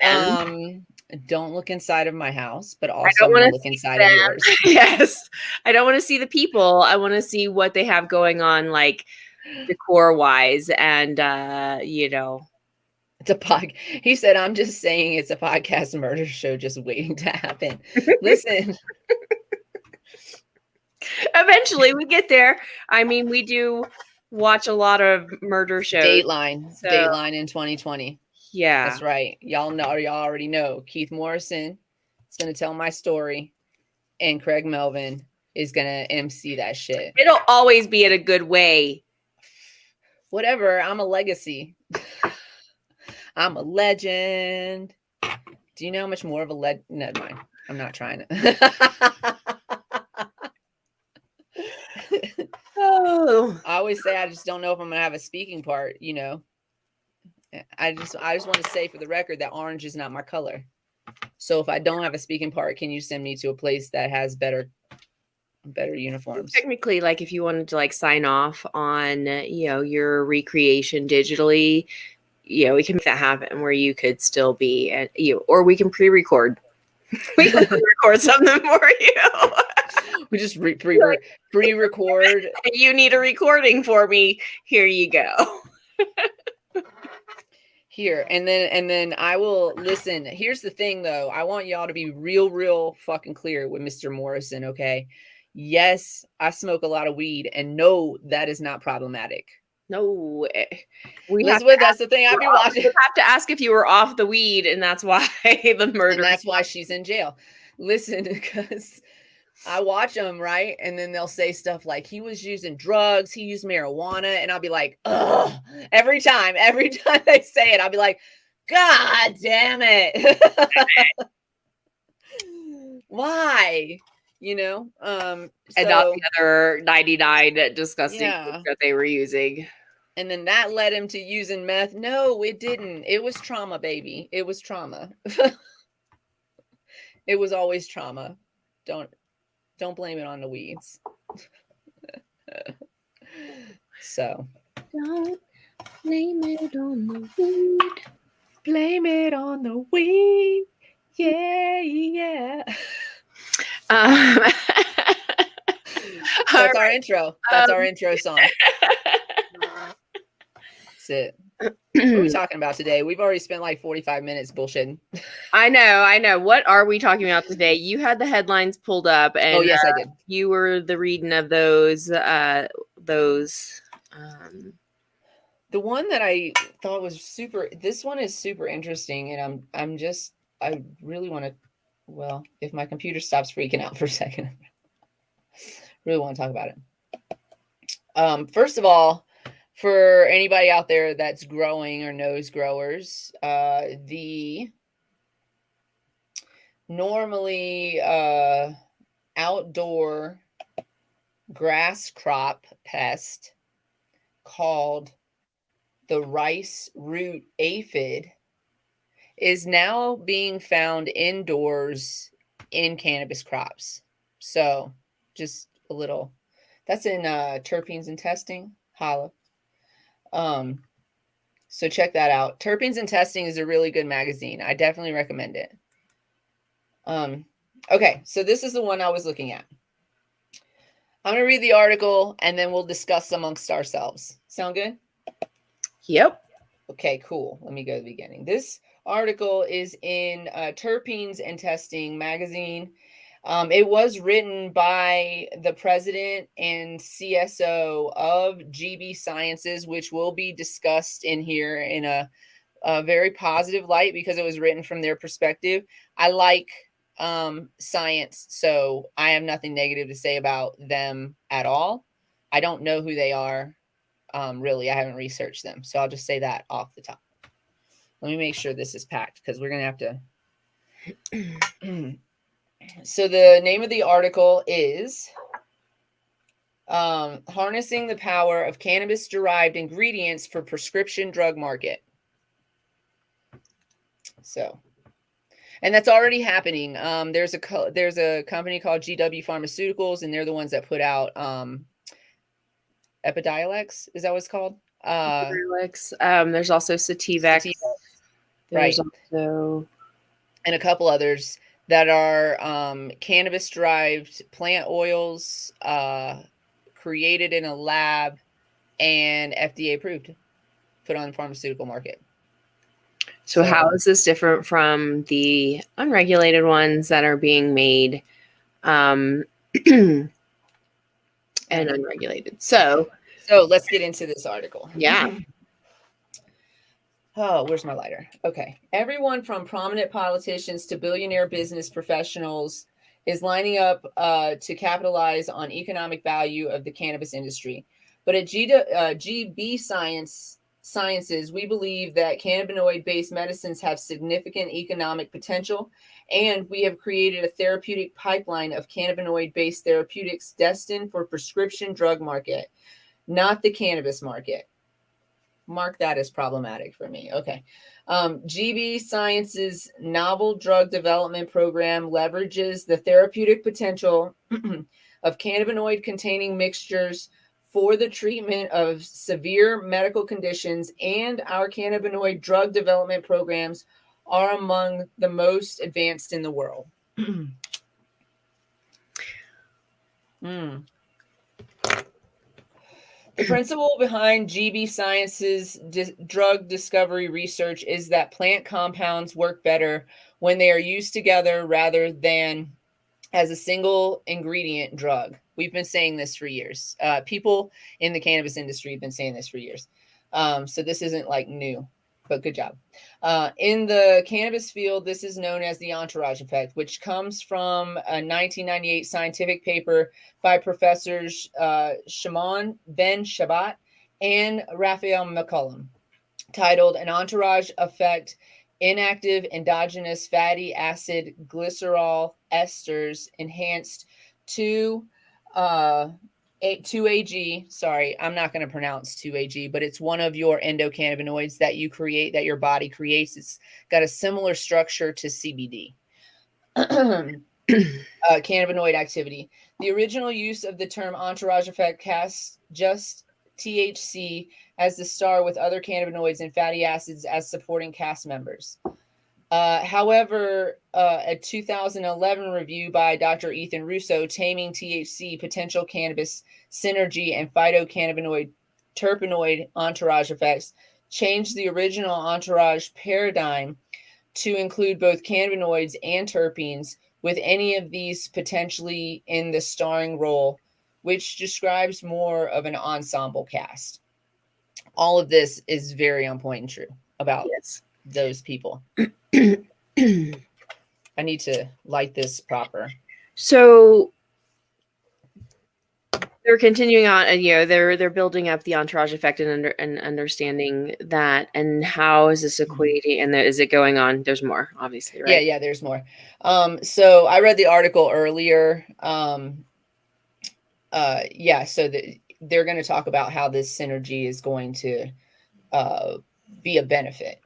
[SPEAKER 2] don't look inside of my house, but also I'm gonna look inside of yours.
[SPEAKER 1] Yes, I don't want to see the people. I want to see what they have going on, like decor wise, and
[SPEAKER 2] It's a podcast. He said, "I'm just saying, it's a podcast murder show just waiting to happen." Listen.
[SPEAKER 1] Eventually we get there. I mean, we do watch a lot of murder shows.
[SPEAKER 2] Dateline in 2020.
[SPEAKER 1] Yeah.
[SPEAKER 2] That's right. Y'all already know. Keith Morrison is going to tell my story, and Craig Melvin is going to MC that shit.
[SPEAKER 1] It'll always be in a good way.
[SPEAKER 2] Whatever. I'm a legacy. I'm a legend. Do you know how much more of a legend? Never mind. I'm not trying to.
[SPEAKER 1] Oh.
[SPEAKER 2] I always say I just don't know if I'm gonna have a speaking part, I just want to say for the record that orange is not my color. So if I don't have a speaking part, can you send me to a place that has better uniforms?
[SPEAKER 1] Technically, like if you wanted to sign off on your recreation digitally, we can make that happen where you could still be at or we can pre-record. We can pre-record something for you.
[SPEAKER 2] We just pre-record.
[SPEAKER 1] You need a recording for me. Here you go.
[SPEAKER 2] Here and then I will listen. Here's the thing, though. I want y'all to be real fucking clear with Mr. Morrison. Okay. Yes, I smoke a lot of weed, and no, that is not problematic.
[SPEAKER 1] No,
[SPEAKER 2] Elizabeth, that's the thing I've been watching.
[SPEAKER 1] You have to ask if you were off the weed, and that's why the murder.
[SPEAKER 2] And that's why she's in jail. Listen, because I watch them, right? And then they'll say stuff like, he was using drugs, he used marijuana, and I'll be like, ugh. Every time they say it, I'll be like, God damn it. Why?
[SPEAKER 1] And not the other 99 disgusting things that they were using.
[SPEAKER 2] And then that led him to using meth. No, it didn't. It was trauma, baby. It was trauma. It was always trauma. Don't blame it on the weeds. So.
[SPEAKER 1] Don't blame it on the weed.
[SPEAKER 2] Blame it on the weed. Yeah. That's our intro. That's our intro song. That's it. What are we talking about today? We've already spent like 45 minutes bullshitting.
[SPEAKER 1] I know. What are we talking about today? You had the headlines pulled up, and
[SPEAKER 2] oh yes, I did.
[SPEAKER 1] You were the reading of those. The
[SPEAKER 2] one that I thought was super. This one is super interesting, and I really want to. Well, if my computer stops freaking out for a second, really want to talk about it. First of all, for anybody out there that's growing or knows growers, the normally outdoor grass crop pest called the rice root aphid is now being found indoors in cannabis crops. So just a little, that's in Terpenes and Testing. Holla. So check that out. Terpenes and Testing is a really good magazine. I definitely recommend it. Okay, so this is the one I was looking at. I'm going to read the article and then we'll discuss amongst ourselves. Sound good?
[SPEAKER 1] Yep.
[SPEAKER 2] Okay, cool. Let me go to the beginning. This article is in Terpenes and Testing magazine. It was written by the president and CSO of GB Sciences, which will be discussed in here in a very positive light because it was written from their perspective. I like science, so I have nothing negative to say about them at all. I don't know who they are. Really, I haven't researched them, so I'll just say that off the top. Let me make sure this is packed because we're gonna have to. So the name of the article is Harnessing the Power of Cannabis Derived Ingredients for Prescription Drug Market. So, and that's already happening. There's a company called GW Pharmaceuticals, and they're the ones that put out Epidiolex. Is that what it's called?
[SPEAKER 1] There's also Sativex. There's also
[SPEAKER 2] and a couple others that are cannabis derived plant oils created in a lab and FDA approved, put on the pharmaceutical market.
[SPEAKER 1] So how is this different from the unregulated ones that are being made and unregulated? So
[SPEAKER 2] let's get into this article.
[SPEAKER 1] Yeah.
[SPEAKER 2] Oh, where's my lighter? Okay. Everyone from prominent politicians to billionaire business professionals is lining up to capitalize on economic value of the cannabis industry. But at GB Sciences, we believe that cannabinoid-based medicines have significant economic potential, and we have created a therapeutic pipeline of cannabinoid-based therapeutics destined for prescription drug market, not the cannabis market. Mark that as problematic for me. Okay. GB Sciences novel drug development program leverages the therapeutic potential of cannabinoid containing mixtures for the treatment of severe medical conditions, and our cannabinoid drug development programs are among the most advanced in the world. The principle behind GB Sciences drug discovery research is that plant compounds work better when they are used together rather than as a single ingredient drug. We've been saying this for years. People in the cannabis industry have been saying this for years. So this isn't like new, but good job. In the cannabis field, this is known as the Entourage Effect, which comes from a 1998 scientific paper by professors Shimon Ben Shabbat and Raphael McCullum, titled An Entourage Effect, Inactive Endogenous Fatty Acid Glycerol Esters Enhanced 2-AG. Sorry, I'm not going to pronounce 2-AG, but it's one of your endocannabinoids that you create, that your body creates. It's got a similar structure to CBD. Cannabinoid activity. The original use of the term entourage effect casts just THC as the star, with other cannabinoids and fatty acids as supporting cast members. However, a 2011 review by Dr. Ethan Russo, Taming THC, Potential Cannabis Synergy and Phytocannabinoid Terpenoid Entourage Effects, changed the original entourage paradigm to include both cannabinoids and terpenes, with any of these potentially in the starring role, which describes more of an ensemble cast. All of this is very on point and true about those people. I need to light this proper.
[SPEAKER 1] So they're continuing on, and they're building up the entourage effect and understanding that. And how is this equating? And is it going on? There's more, obviously, right?
[SPEAKER 2] Yeah, there's more. So I read the article earlier. So they're going to talk about how this synergy is going to be a benefit.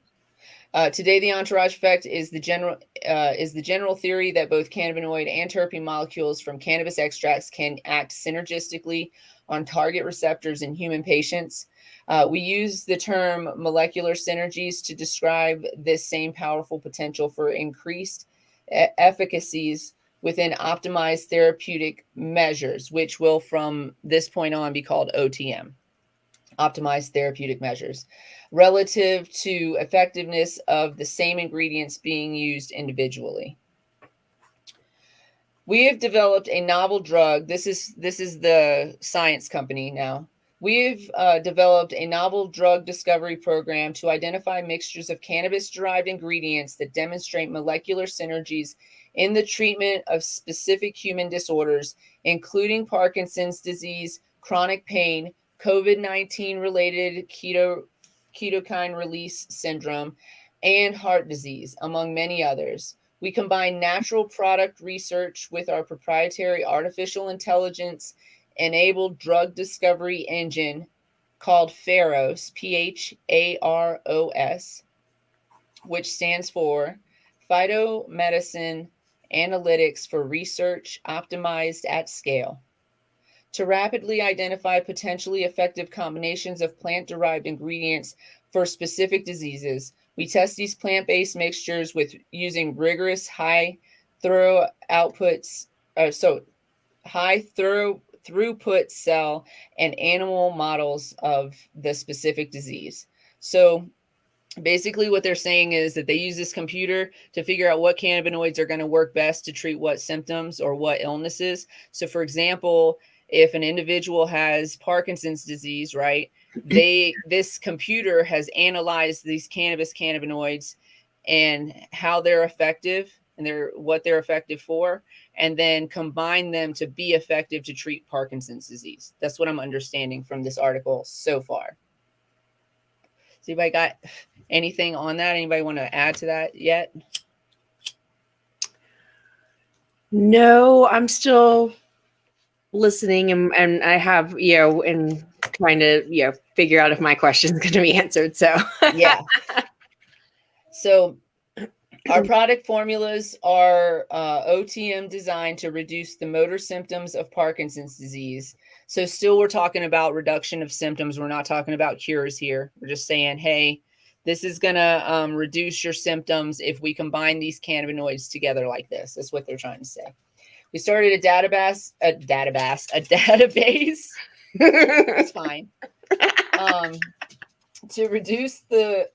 [SPEAKER 2] Today, the entourage effect is the general theory that both cannabinoid and terpene molecules from cannabis extracts can act synergistically on target receptors in human patients. We use the term molecular synergies to describe this same powerful potential for increased efficacies within optimized therapeutic measures, which will from this point on be called OTM, optimized therapeutic measures, relative to effectiveness of the same ingredients being used individually. We have developed a novel drug. This is the science company now. We've developed a novel drug discovery program to identify mixtures of cannabis-derived ingredients that demonstrate molecular synergies in the treatment of specific human disorders, including Parkinson's disease, chronic pain, COVID-19 related ketokine release syndrome, and heart disease, among many others. We combine natural product research with our proprietary artificial intelligence enabled drug discovery engine called PHAROS, PHAROS, which stands for Phytomedicine Analytics for Research Optimized at Scale, to rapidly identify potentially effective combinations of plant-derived ingredients for specific diseases. We test these plant-based mixtures with using rigorous high throughput cell and animal models of the specific disease. So basically what they're saying is that they use this computer to figure out what cannabinoids are going to work best to treat what symptoms or what illnesses. So for example, if an individual has Parkinson's disease, right, this computer has analyzed these cannabinoids and how they're effective and what they're effective for, and then combine them to be effective to treat Parkinson's disease. That's what I'm understanding from this article so far. So anybody got anything on that? Anybody want to add to that yet?
[SPEAKER 1] No, I'm still listening, and I have, and trying to, figure out if my question is going to be answered. So
[SPEAKER 2] yeah. So our product formulas are OTM designed to reduce the motor symptoms of Parkinson's disease. So still we're talking about reduction of symptoms. We're not talking about cures here. We're just saying, hey, this is going to reduce your symptoms if we combine these cannabinoids together like this. That's what they're trying to say. We started a database. It's fine. To reduce the,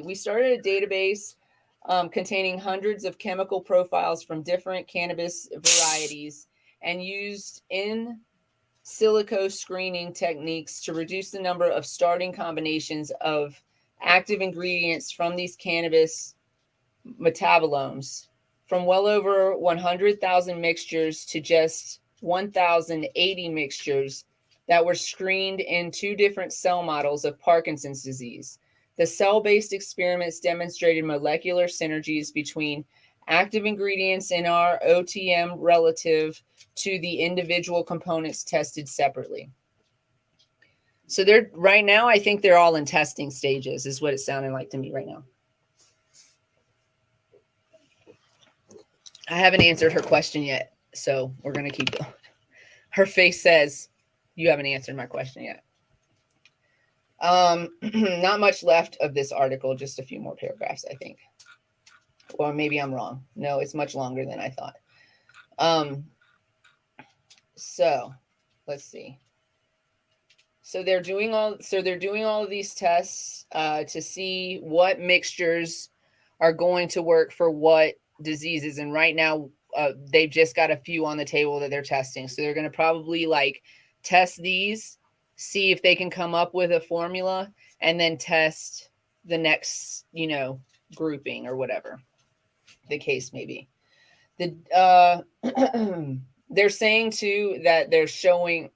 [SPEAKER 2] we started a database containing hundreds of chemical profiles from different cannabis varieties and used in silico screening techniques to reduce the number of starting combinations of active ingredients from these cannabis metabolomes from well over 100,000 mixtures to just 1,080 mixtures that were screened in 2 different cell models of Parkinson's disease. The cell-based experiments demonstrated molecular synergies between active ingredients in our OTM relative to the individual components tested separately. So they're right now, I think they're all in testing stages, is what it's sounding like to me right now. I haven't answered her question yet, so we're going to keep going. Her face says, you haven't answered my question yet. Not much left of this article, just a few more paragraphs, I think. Or maybe I'm wrong. No, it's much longer than I thought. So let's see. So they're doing all of these tests to see what mixtures are going to work for what diseases. And right now, they've just got a few on the table that they're testing. So they're going to probably test these, see if they can come up with a formula, and then test the next, grouping or whatever the case may be. They're saying too that they're showing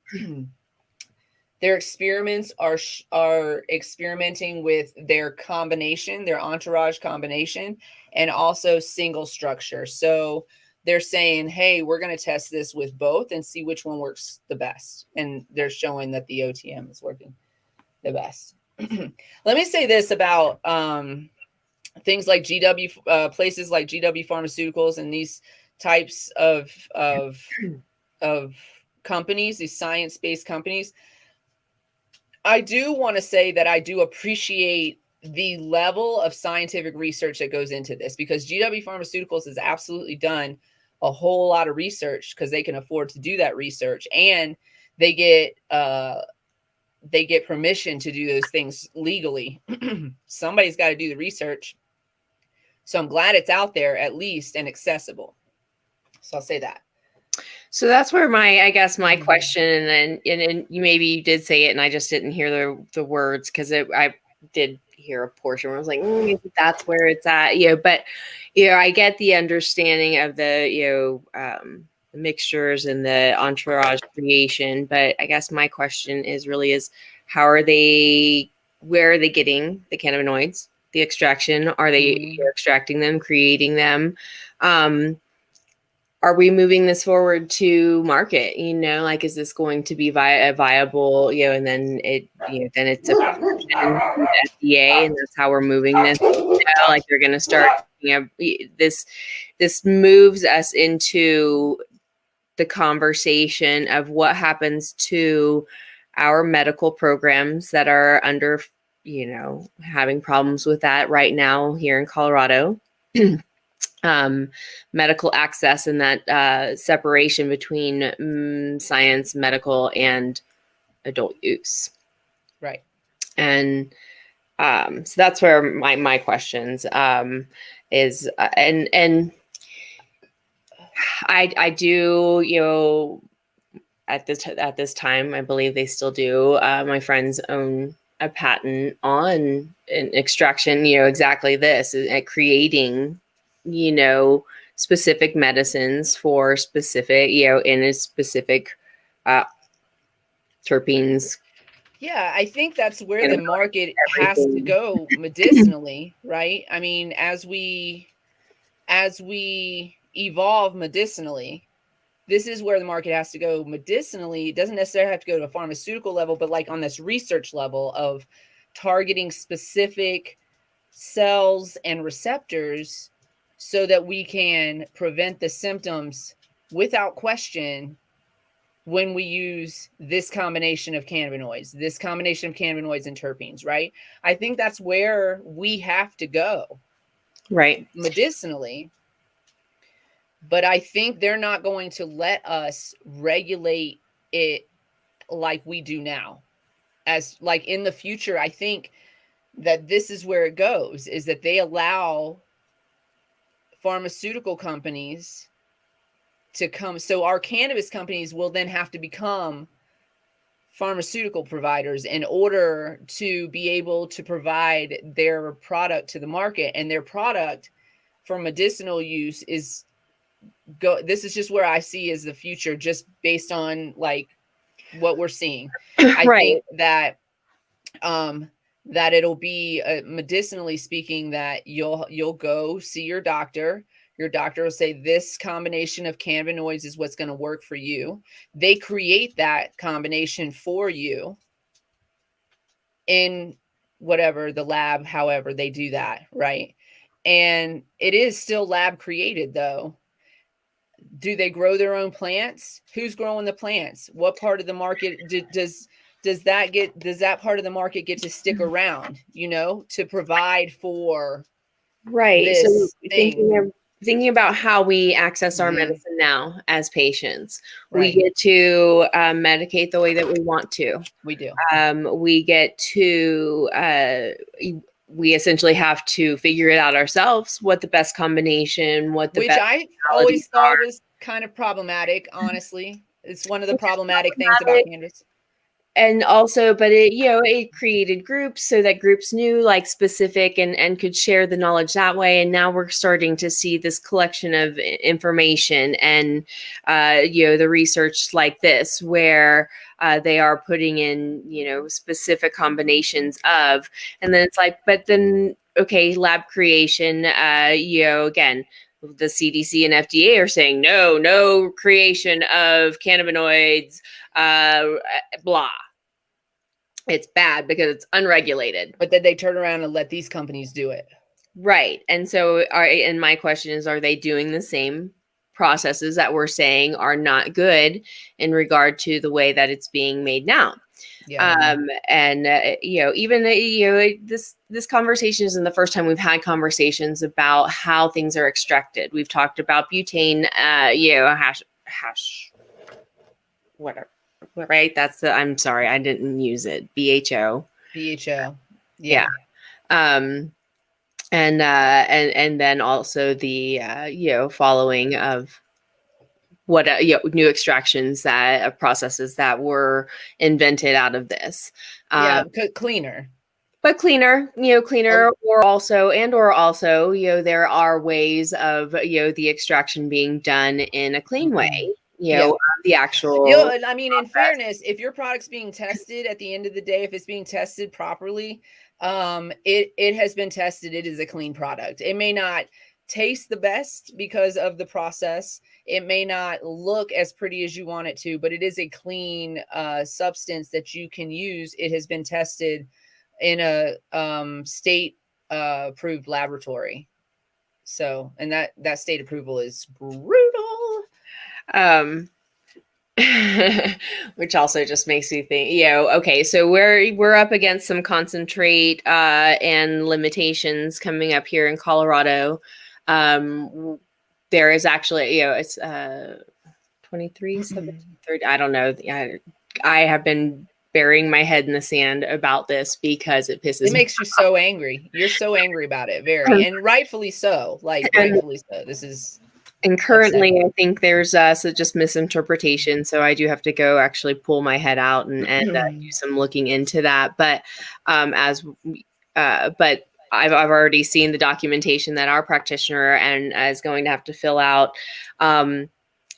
[SPEAKER 2] their experiments are experimenting with their combination, their entourage combination, and also single structure. So they're saying, hey, we're going to test this with both and see which one works the best. And they're showing that the OTM is working the best. Let me say this about things like GW, places like GW Pharmaceuticals and these types of companies, these science-based companies. I do want to say that I do appreciate the level of scientific research that goes into this, because GW Pharmaceuticals has absolutely done a whole lot of research because they can afford to do that research, and they get permission to do those things legally. Somebody's got to do the research. So I'm glad it's out there at least and accessible. So I'll say that.
[SPEAKER 1] So that's where my question, and you did say it and I just didn't hear the words, because I did hear a portion where I was like, maybe that's where it's at, but I get the understanding of the the mixtures and the entourage creation, but I guess my question is where are they getting the cannabinoids, the extraction? Are they extracting them, creating them? Are we moving this forward to market? Is this going to be viable? And then then it's a FDA, and that's how we're moving this. They're going to start. This moves us into the conversation of what happens to our medical programs that are under, having problems with that right now here in Colorado. Medical access and that separation between science, medical, and adult use.
[SPEAKER 2] Right.
[SPEAKER 1] And so that's where my questions is, and I do, at this time, I believe they still do. My friends own a patent on an extraction, exactly this, at creating specific medicines for specific, in a specific terpenes.
[SPEAKER 2] Yeah, I think that's where the market has to go medicinally, right? I mean, as we evolve medicinally, this is where the market has to go medicinally. It doesn't necessarily have to go to a pharmaceutical level, but like on this research level of targeting specific cells and receptors so that we can prevent the symptoms without question when we use this combination of cannabinoids and terpenes, right? I think that's where we have to go,
[SPEAKER 1] right,
[SPEAKER 2] medicinally. But I think they're not going to let us regulate it like we do now. As like in the future, I think that this is where it goes, is that they allow pharmaceutical companies to come. So our cannabis companies will then have to become pharmaceutical providers in order to be able to provide their product to the market. And their product for medicinal use this is just where I see as the future, just based on like what we're seeing. I think that that it'll be medicinally speaking, that you'll go see your doctor. Your doctor will say this combination of cannabinoids is what's going to work for you. They create that combination for you in whatever the lab, however they do that, right? And it is still lab created though. Do they grow their own plants? Who's growing the plants? What part of the market does that part of the market get to stick around, to provide for this
[SPEAKER 1] so thinking about how we access our medicine now as patients.
[SPEAKER 2] Right.
[SPEAKER 1] We get to medicate the way that we want to.
[SPEAKER 2] We do.
[SPEAKER 1] We get to we essentially have to figure it out ourselves, what the best combination, which I
[SPEAKER 2] always thought was kind of problematic, honestly. It's one of the problematic things about cannabis.
[SPEAKER 1] And also, but it created groups so that groups knew like specific and could share the knowledge that way. And now we're starting to see this collection of information and, the research like this, where they are putting in, specific combinations of, and then it's like, but then, okay, lab creation, again, the CDC and FDA are saying, no creation of cannabinoids, blah. It's bad because it's unregulated.
[SPEAKER 2] But then they turn around and let these companies do it.
[SPEAKER 1] Right. And so and my question is, are they doing the same processes that we're saying are not good in regard to the way that it's being made now?
[SPEAKER 2] Yeah.
[SPEAKER 1] And even this conversation isn't the first time we've had conversations about how things are extracted. We've talked about butane, hash, whatever, right? I'm sorry, I didn't use it. BHO.
[SPEAKER 2] BHO.
[SPEAKER 1] Yeah. And then also the following of what new extractions processes that were invented out of this.
[SPEAKER 2] Cleaner.
[SPEAKER 1] But cleaner, or also, there are ways of, the extraction being done in a clean way, the actual.
[SPEAKER 2] I mean, in fairness, if your product's being tested at the end of the day, if it's being tested properly, it has been tested. It is a clean product. It may not taste the best because of the process. It may not look as pretty as you want it to, but it is a clean substance that you can use. It has been tested in a state approved laboratory. So, and that state approval is brutal.
[SPEAKER 1] Which also just makes me think, okay, so we're up against some concentrate and limitations coming up here in Colorado. There is actually, it's 23, 17, 30, I don't know. I have been burying my head in the sand about this because it pisses me off.
[SPEAKER 2] It makes you so angry. You're so angry about it, very, and rightfully so. Rightfully so. This is.
[SPEAKER 1] And currently, upsetting. I think there's just misinterpretation. So I do have to go actually pull my head out and do some looking into that. But but I've already seen the documentation that our practitioner is going to have to fill out.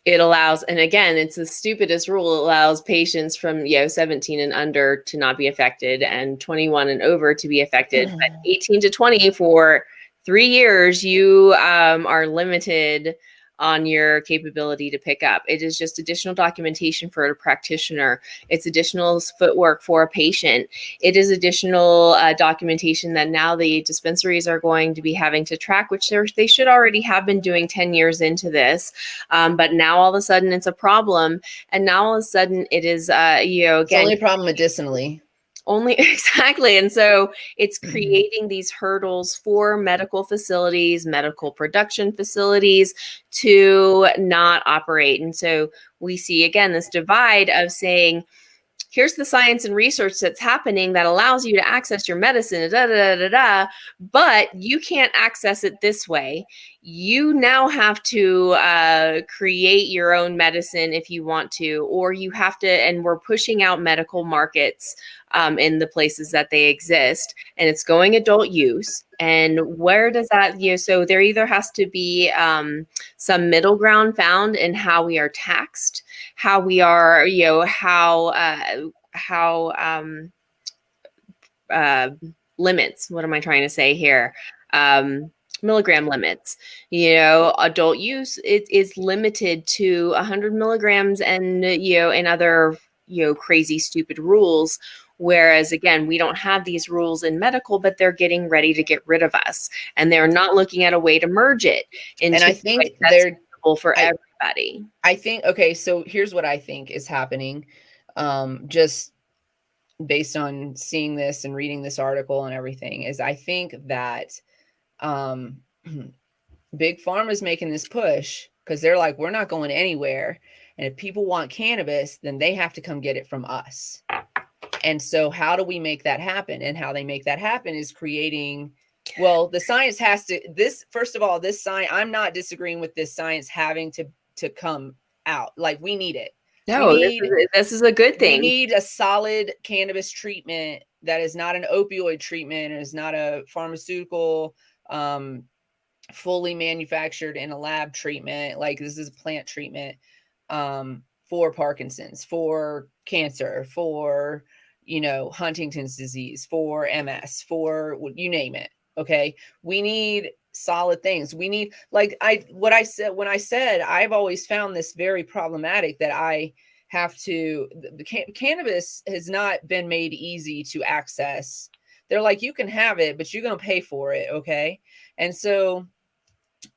[SPEAKER 1] It allows, and again, it's the stupidest rule. It allows patients from 17 and under to not be affected, and 21 and over to be affected. But 18 to 20 for 3 years, you are limited on your capability to pick up. It is just additional documentation for a practitioner. It's additional footwork for a patient. It is additional documentation that now the dispensaries are going to be having to track, which they should already have been doing 10 years into this. But now all of a sudden it's a problem. And now all of a sudden it is, again,
[SPEAKER 2] it's only a problem medicinally.
[SPEAKER 1] Only exactly. And so it's creating these hurdles for medical facilities, medical production facilities to not operate. And so we see, again, this divide of saying, here's the science and research that's happening that allows you to access your medicine, but you can't access it this way. You now have to create your own medicine if you want to, or you have to, and we're pushing out medical markets in the places that they exist, and it's going adult use. And where does that, so there either has to be some middle ground found in how we are taxed, how we are, limits, what am I trying to say here? Milligram limits, adult use, it is limited to 100 milligrams and, and other, crazy, stupid rules. Whereas, again, we don't have these rules in medical, but they're getting ready to get rid of us, and they're not looking at a way to merge it into,
[SPEAKER 2] and I think
[SPEAKER 1] that's suitable for everybody.
[SPEAKER 2] I think, okay, so here's what I think is happening, just based on seeing this and reading this article and everything, is I think that Big Pharma is making this push because they're like, we're not going anywhere. And if people want cannabis, then they have to come get it from us. And so how do we make that happen? And how they make that happen is creating, well, the science has to, first of all, this science, I'm not disagreeing with this science having to come out. Like, we need it.
[SPEAKER 1] No, this is a good thing.
[SPEAKER 2] We need a solid cannabis treatment that is not an opioid treatment, and is not a pharmaceutical, fully manufactured in a lab treatment. Like, this is a plant treatment for Parkinson's, for cancer, for, Huntington's disease, for MS, for you name it. Okay. We need solid things. We need, when I said, I've always found this very problematic, that I have to, cannabis has not been made easy to access. They're like, you can have it, but you're going to pay for it. Okay. And so,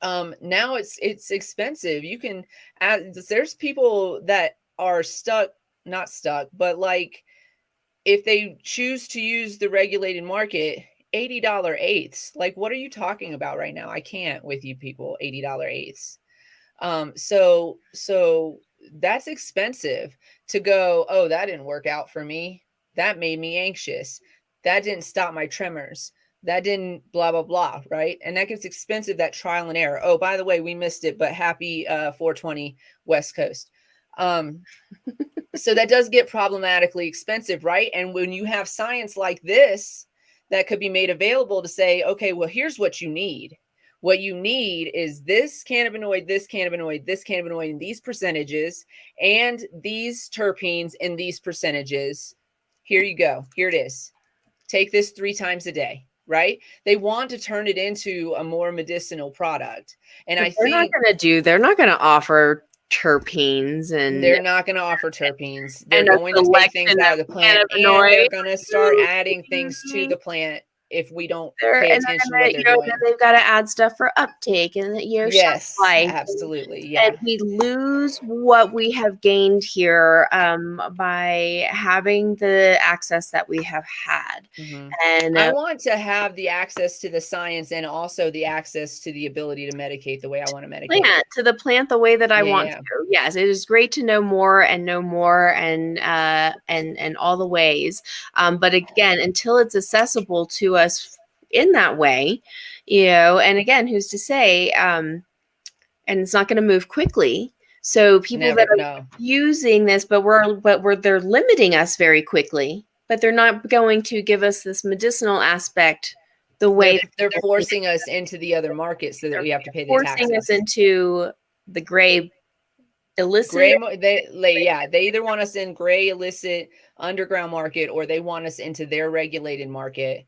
[SPEAKER 2] now it's expensive. You can there's people that are not stuck, but like, if they choose to use the regulated market, $80 eighths. Like, what are you talking about right now? I can't with you people, $80 eighths. So that's expensive to go, oh, that didn't work out for me. That made me anxious. That didn't stop my tremors. That didn't blah, blah, blah. Right. And that gets expensive, that trial and error. Oh, by the way, we missed it, but happy 420 West Coast. So that does get problematically expensive, right? And when you have science like this that could be made available to say, okay, well, here's what you need. What you need is this cannabinoid, this cannabinoid, this cannabinoid in these percentages, and these terpenes in these percentages. Here you go. Here it is. Take this 3 times a day, right? They want to turn it into a more medicinal product. And
[SPEAKER 1] But
[SPEAKER 2] I think
[SPEAKER 1] they're not going to offer terpenes and
[SPEAKER 2] they're not going to offer terpenes. They're
[SPEAKER 1] and a
[SPEAKER 2] going to take things
[SPEAKER 1] selection
[SPEAKER 2] out of
[SPEAKER 1] of
[SPEAKER 2] the plant, and
[SPEAKER 1] cannabinoids.
[SPEAKER 2] they're going to start adding things to the plant if we don't pay attention to what they're doing.
[SPEAKER 1] Then they've got to add stuff for uptake and
[SPEAKER 2] Yes,
[SPEAKER 1] shelf life.
[SPEAKER 2] absolutely. Yeah.
[SPEAKER 1] And we lose what we have gained here by having the access that we have had.
[SPEAKER 2] Mhm.
[SPEAKER 1] And
[SPEAKER 2] I want to have the access to the science and also the access to the ability to medicate the way I want to medicate.
[SPEAKER 1] to the plant the way that I want
[SPEAKER 2] Yeah.
[SPEAKER 1] to. Yes, it is great to know more and all the ways. But again, until it's accessible to us in that way, and again, who's to say? And it's not going to move quickly. So people that are using this, but they're limiting us very quickly. But they're not going to give us this medicinal aspect the way
[SPEAKER 2] they're forcing us into the other market so that we have to pay the taxes.
[SPEAKER 1] Forcing us into the gray illicit.
[SPEAKER 2] They either want us in gray illicit underground market, or they want us into their regulated market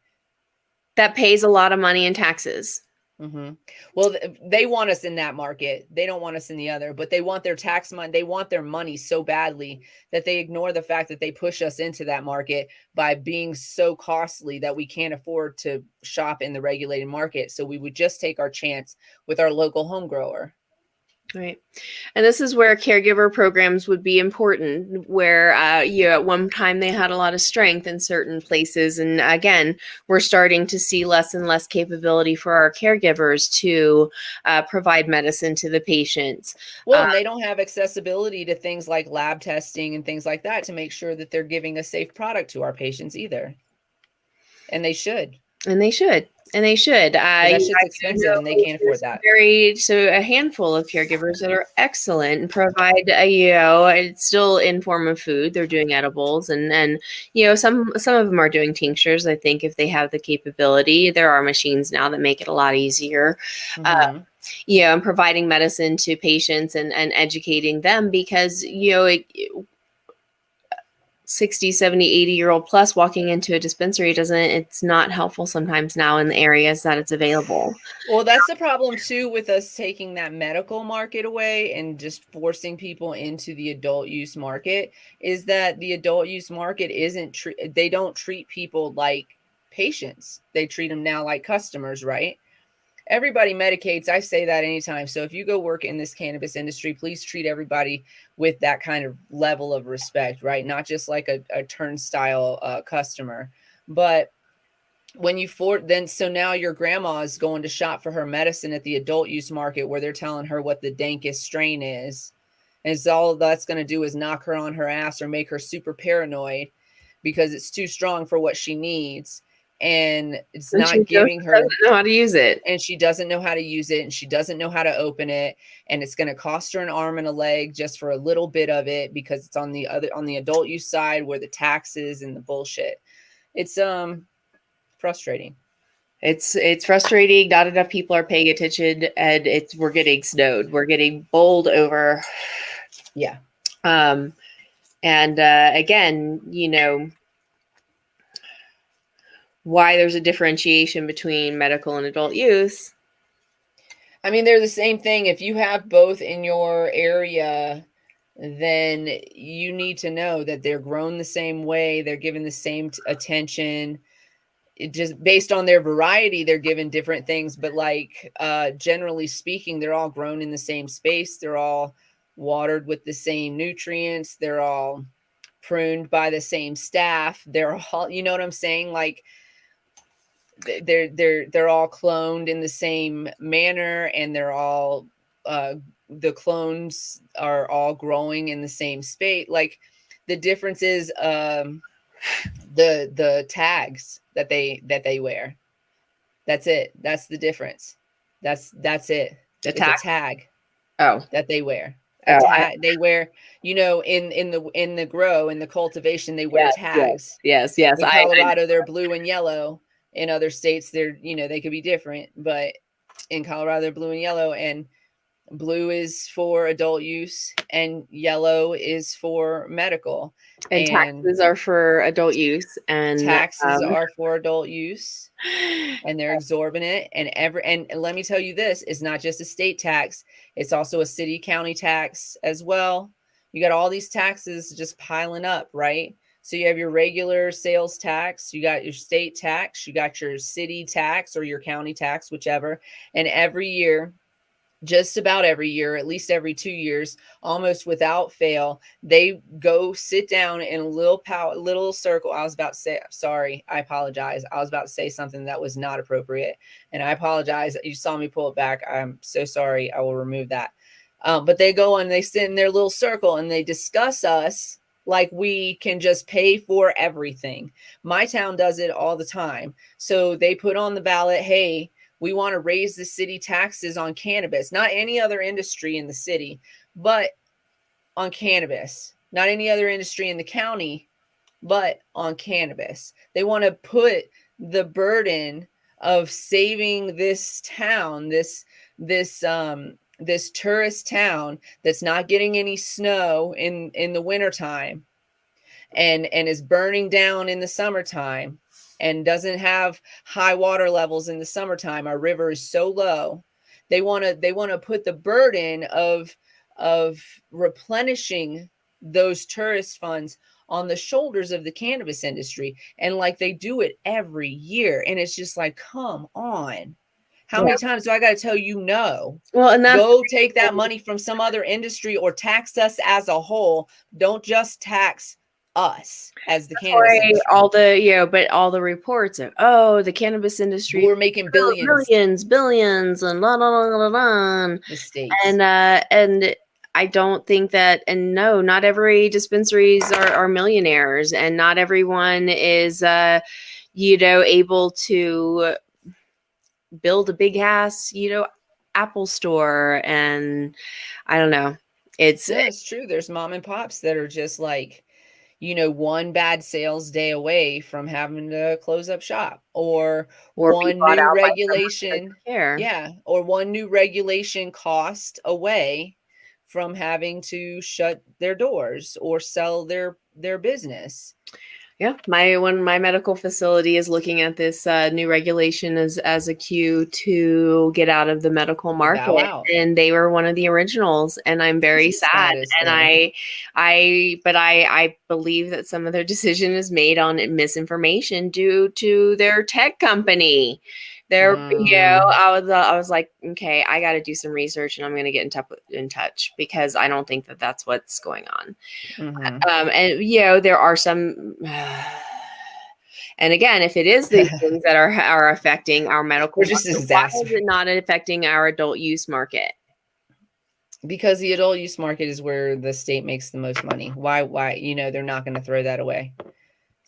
[SPEAKER 1] that pays a lot of money in taxes.
[SPEAKER 2] Mm-hmm. Well, they want us in that market. They don't want us in the other, but they want their tax money. They want their money so badly that they ignore the fact that they push us into that market by being so costly that we can't afford to shop in the regulated market. So we would just take our chance with our local home grower.
[SPEAKER 1] Right. And this is where caregiver programs would be important, where, at one time they had a lot of strength in certain places. And again, we're starting to see less and less capability for our caregivers to provide medicine to the patients.
[SPEAKER 2] Well, and they don't have accessibility to things like lab testing and things like that to make sure that they're giving a safe product to our patients either. And they should. That shit's expensive, and they can't afford that.
[SPEAKER 1] A handful of caregivers that are excellent and provide, it's still in form of food. They're doing edibles, and some of them are doing tinctures. I think if they have the capability, there are machines now that make it a lot easier.
[SPEAKER 2] Mm-hmm.
[SPEAKER 1] And providing medicine to patients and educating them, because 60, 70, 80-year-old plus walking into a dispensary it's not helpful sometimes now in the areas that it's available.
[SPEAKER 2] Well, that's the problem too with us taking that medical market away and just forcing people into the adult use market, is that the adult use market they don't treat people like patients. They treat them now like customers, right? Everybody medicates. I say that anytime. So if you go work in this cannabis industry, please treat everybody with that kind of level of respect, right? Not just like a turnstile customer. But when so now your grandma is going to shop for her medicine at the adult use market where they're telling her what the dankest strain is. And it's all that's going to do is knock her on her ass or make her super paranoid because it's too strong for what she needs. And it's not giving her,
[SPEAKER 1] doesn't know how to use it,
[SPEAKER 2] and she doesn't know how to use it, and she doesn't know how to open it, and it's going to cost her an arm and a leg just for a little bit of it because it's on the adult use side where the taxes and the bullshit. It's frustrating.
[SPEAKER 1] It's frustrating. Not enough people are paying attention, and we're getting snowed. We're getting bowled over.
[SPEAKER 2] Yeah.
[SPEAKER 1] And again, why there's a differentiation between medical and adult use.
[SPEAKER 2] I mean, they're the same thing. If you have both in your area, then you need to know that they're grown the same way. They're given the same attention. It just based on their variety, they're given different things. But generally speaking, they're all grown in the same space. They're all watered with the same nutrients. They're all pruned by the same staff. They're all, you know what I'm saying? Like they're all cloned in the same manner, and they're all the clones are all growing in the same space. Like the difference is the tags that they wear. That's it. That's the difference. That's it.
[SPEAKER 1] The
[SPEAKER 2] It's
[SPEAKER 1] tag?
[SPEAKER 2] a tag
[SPEAKER 1] Oh,
[SPEAKER 2] that they wear.
[SPEAKER 1] oh,
[SPEAKER 2] They wear, you know, in the grow, in the cultivation, they wear
[SPEAKER 1] yes,
[SPEAKER 2] tags.
[SPEAKER 1] yes.
[SPEAKER 2] In Colorado, they're blue and yellow. In other states, they're, you know, they could be different, but in Colorado, they're blue and yellow, and blue is for adult use and yellow is for medical.
[SPEAKER 1] And taxes are for adult use, and
[SPEAKER 2] taxes are for adult use, and they're exorbitant. And let me tell you this, it's not just a state tax, it's also a city county tax as well. You got all these taxes just piling up, right? So you have your regular sales tax, you got your state tax, you got your city tax or your county tax, whichever. And every year, just about every year, at least every 2 years, almost without fail, they go sit down in a little circle. I was about to say, sorry, I apologize. I was about to say something that was not appropriate, and I apologize. You saw me pull it back. I'm so sorry. I will remove that. But they go and they sit in their little circle and they discuss us like we can just pay for everything. My town does it all the time. So they put on the ballot, hey, we want to raise the city taxes on cannabis, not any other industry in the city, but on cannabis, not any other industry in the county, but on cannabis. They want to put the burden of saving this town, this tourist town that's not getting any snow in the wintertime and is burning down in the summertime and doesn't have high water levels in the summertime. Our river is so low. They want to put the burden of replenishing those tourist funds on the shoulders of the cannabis industry. And like they do it every year. And it's just like, come on. How many times do I got to tell you no?
[SPEAKER 1] Well, and that's
[SPEAKER 2] go take that money from some other industry or tax us as a whole. Don't just tax us as the cannabis industry.
[SPEAKER 1] All the but all the reports of the cannabis industry,
[SPEAKER 2] we're making billions,
[SPEAKER 1] and la la la la la.
[SPEAKER 2] Mistakes.
[SPEAKER 1] And I don't think that, and no, not every dispensaries are millionaires, and not everyone is able to build a big ass Apple store. And I don't know, it's
[SPEAKER 2] true. There's mom and pops that are just like, one bad sales day away from having to close up shop, or one new regulation. Or one new regulation cost away from having to shut their doors or sell their business.
[SPEAKER 1] Yeah, my medical facility is looking at this new regulation as a cue to get out of the medical market, and they were one of the originals, and I'm very sad. And I believe that some of their decision is made on misinformation due to their tech company. I was like, okay, I got to do some research, and I'm going to get in touch because I don't think that that's what's going on. And there are some, and again, if it is these things that are affecting our medical market, why is it not affecting our adult use market?
[SPEAKER 2] Because the adult use market is where the state makes the most money. Why? They're not going to throw that away.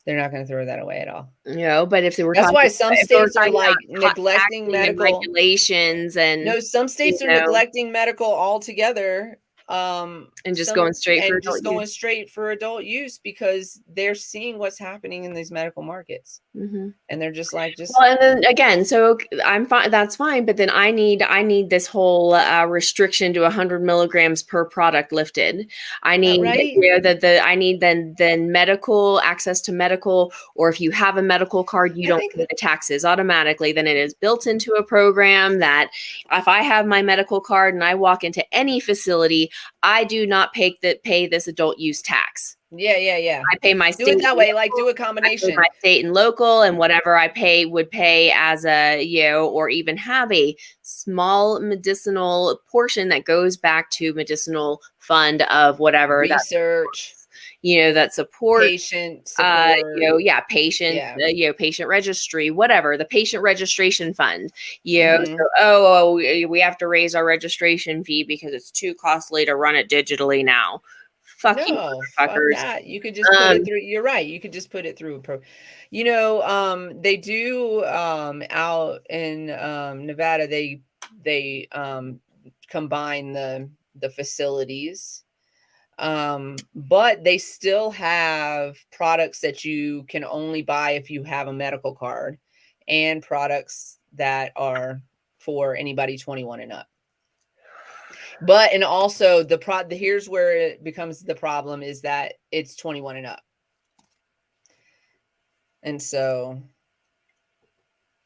[SPEAKER 2] They're not going to throw that away at all.
[SPEAKER 1] But if they were,
[SPEAKER 2] that's why some states are like neglecting medical
[SPEAKER 1] regulations, and
[SPEAKER 2] no, some states are neglecting medical altogether,
[SPEAKER 1] and just going straight for
[SPEAKER 2] adult use because they're seeing what's happening in these medical markets, and they're just like,
[SPEAKER 1] well, and then again, so I'm fine. That's fine, but then I need this whole restriction to 100 milligrams per product lifted. I need I need then medical access to medical, or if you have a medical card, you don't pay the taxes automatically. Then it is built into a program that if I have my medical card and I walk into any facility, I do not pay this adult use tax.
[SPEAKER 2] Yeah.
[SPEAKER 1] I pay my state.
[SPEAKER 2] Do it that way, like do a combination.
[SPEAKER 1] My state and local, and whatever I would pay as a or even have a small medicinal portion that goes back to medicinal fund of whatever
[SPEAKER 2] research.
[SPEAKER 1] that support
[SPEAKER 2] patient support.
[SPEAKER 1] patient,
[SPEAKER 2] Yeah.
[SPEAKER 1] patient registry, whatever, the patient registration fund,
[SPEAKER 2] Mhm.
[SPEAKER 1] so, we have to raise our registration fee because it's too costly to run it digitally now. Fuck you,
[SPEAKER 2] No, fuck
[SPEAKER 1] motherfuckers.
[SPEAKER 2] that. You could just put it through. You're right. You could just put it through they do out in Nevada, they combine the facilities. But they still have products that you can only buy if you have a medical card, and products that are for anybody 21 and up. But and also here's where it becomes the problem is that it's 21 and up. And so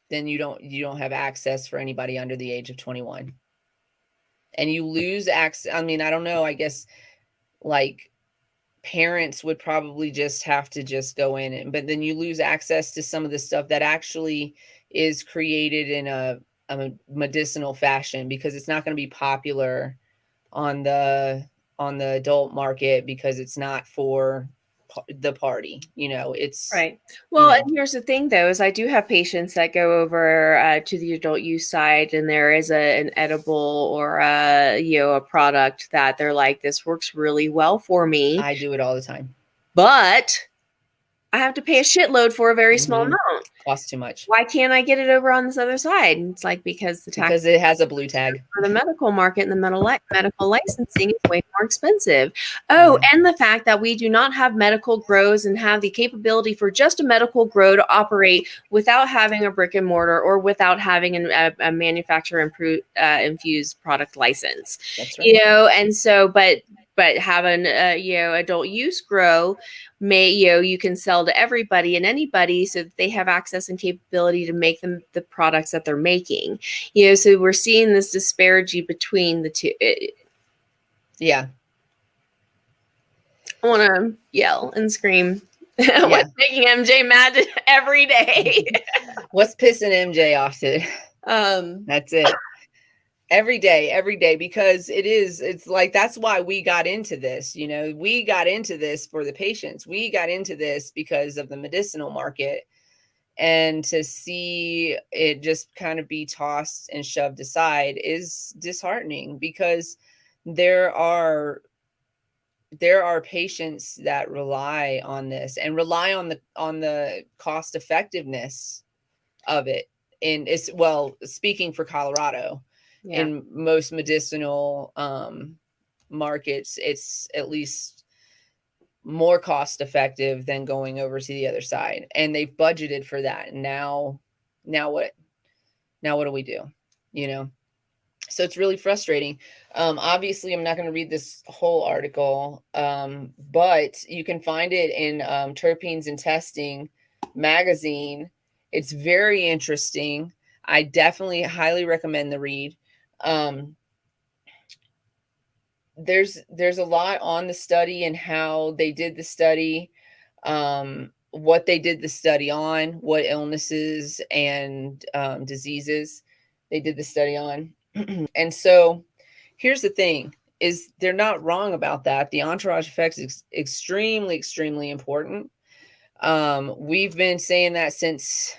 [SPEAKER 2] then you don't have access for anybody under the age of 21. And you lose access. I mean, I don't know, I guess like parents would probably just have to just go in, but then you lose access to some of the stuff that actually is created in a medicinal fashion, because it's not going to be popular on the adult market because it's not for the party. It's
[SPEAKER 1] right. Well, and here's the thing though, is I do have patients that go over to the adult use side, and there is an edible or a product that they're like, this works really well for me.
[SPEAKER 2] I do it all the time,
[SPEAKER 1] but I have to pay a shitload for a very small amount.
[SPEAKER 2] Costs too much.
[SPEAKER 1] Why can't I get it over on this other side? And it's like, because
[SPEAKER 2] it has a blue tag
[SPEAKER 1] for the medical market, and the medical licensing is way more expensive. Oh, and the fact that we do not have medical grows and have the capability for just a medical grow to operate without having a brick and mortar or without having a manufacturer infused product license.
[SPEAKER 2] That's right.
[SPEAKER 1] And so, but having adult use grow you can sell to everybody and anybody, so that they have access and capability to make them the products that they're making. So we're seeing this disparity between the two.
[SPEAKER 2] Yeah.
[SPEAKER 1] I want to yell and scream. What's making MJ mad every day?
[SPEAKER 2] What's pissing MJ off today? That's it. Every day, because it's like, that's why we got into this. We got into this for the patients. We got into this because of the medicinal market, and to see it just kind of be tossed and shoved aside is disheartening, because there are patients that rely on this and rely on the cost effectiveness of it. And it's, well, speaking for Colorado, in most medicinal markets, it's at least more cost effective than going over to the other side, and they've budgeted for that. And now what do we do? So it's really frustrating. Obviously I'm not going to read this whole article, but you can find it in Terpenes and Testing magazine. It's very interesting. I definitely highly recommend the read. There's a lot on the study and how they did the study, what they did the study on, what illnesses and diseases they did the study on. And so here's the thing, is they're not wrong about that. The entourage effect is extremely, extremely important. We've been saying that since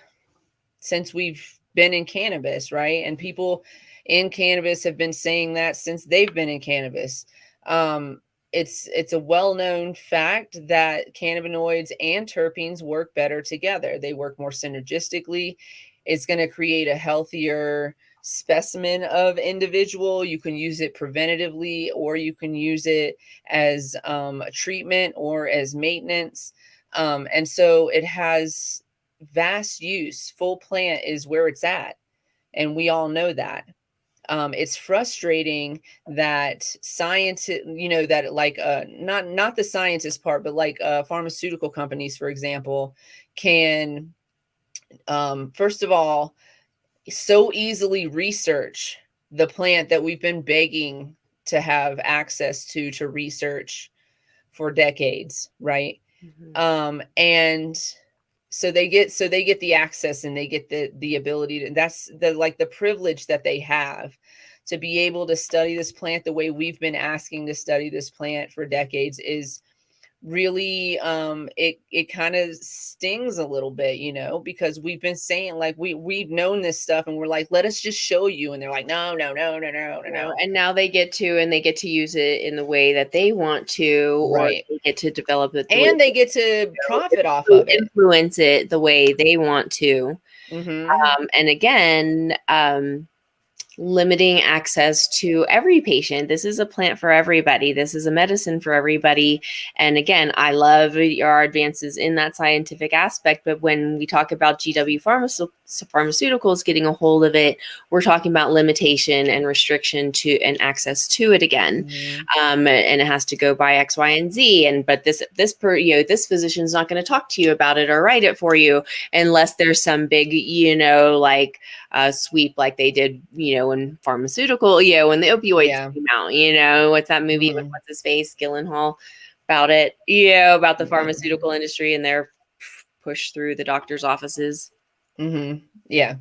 [SPEAKER 2] we've been in cannabis, right? And people in cannabis have been saying that since they've been in cannabis. It's a well-known fact that cannabinoids and terpenes work better together. They work more synergistically. It's going to create a healthier specimen of individual. You can use it preventatively, or you can use it as a treatment or as maintenance. And so it has vast use. Full plant is where it's at, and we all know that. It's frustrating that scientists, that like not the scientist part, but like pharmaceutical companies, for example, can first of all so easily research the plant that we've been begging to have access to research for decades, right? And so they get the access, and they get the ability to, that's the privilege that they have to be able to study this plant the way we've been asking to study this plant for decades, is really it kind of stings a little bit, you know, because we've been saying like we've known this stuff and we're like, let us just show you, and they're like, no.
[SPEAKER 1] And now they get to use it in the way that they want to, or
[SPEAKER 2] Right.
[SPEAKER 1] they get to develop it
[SPEAKER 2] And they get to profit off of it,
[SPEAKER 1] influence it the way they want to. And again, limiting access to every patient. This is a plant for everybody. This is a medicine for everybody. And again, I love our advances in that scientific aspect. But when we talk about GW pharmaceuticals getting a hold of it, we're talking about limitation and restriction to and access to it again. And it has to go by X, Y, and Z. But this physician's not going to talk to you about it or write it for you unless there's some big, like sweep like they did, when pharmaceutical, when the opioids came out, what's that movie with what's his face, Gyllenhaal, about it, about the pharmaceutical industry and their push through the doctor's offices.
[SPEAKER 2] Yeah.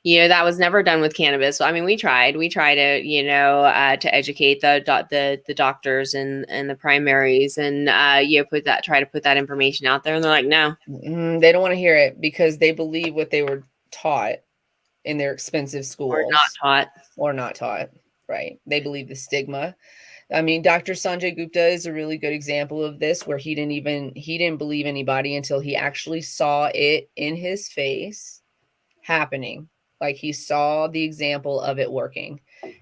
[SPEAKER 1] That was never done with cannabis. So, I mean, we tried to, to educate the doctors and the primaries and, try to put that information out there. And they're like, no,
[SPEAKER 2] they don't want to hear it because they believe what they were taught in their expensive schools, or not taught. Right. They believe the stigma. I mean, Dr. Sanjay Gupta is a really good example of this, where he didn't believe anybody until he actually saw it in his face happening. Like, he saw the example of it working.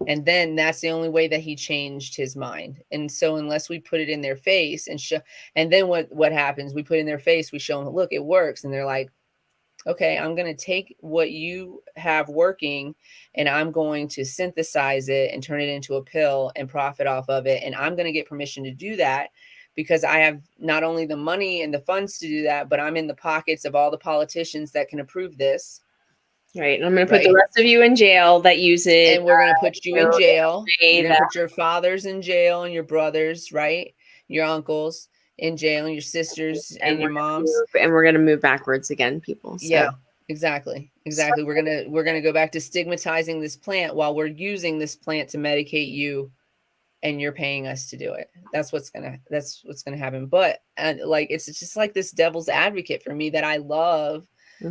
[SPEAKER 2] And then that's the only way that he changed his mind. And so unless we put it in their face and then what happens? We put it in their face, we show them, look, it works. And they're like, okay, I'm going to take what you have working and I'm going to synthesize it and turn it into a pill and profit off of it. And I'm going to get permission to do that because I have not only the money and the funds to do that, but I'm in the pockets of all the politicians that can approve this.
[SPEAKER 1] Right. And I'm going to put the rest of you in jail that use it.
[SPEAKER 2] And we're going to put you in jail. You're going to put your fathers in jail and your brothers, right? Your uncles in jail and your sisters and your moms.
[SPEAKER 1] And we're going to move backwards again, people. So.
[SPEAKER 2] Yeah, exactly. We're going to go back to stigmatizing this plant while we're using this plant to medicate you, and you're paying us to do it. That's what's going to happen. But it's just like this devil's advocate for me that I love.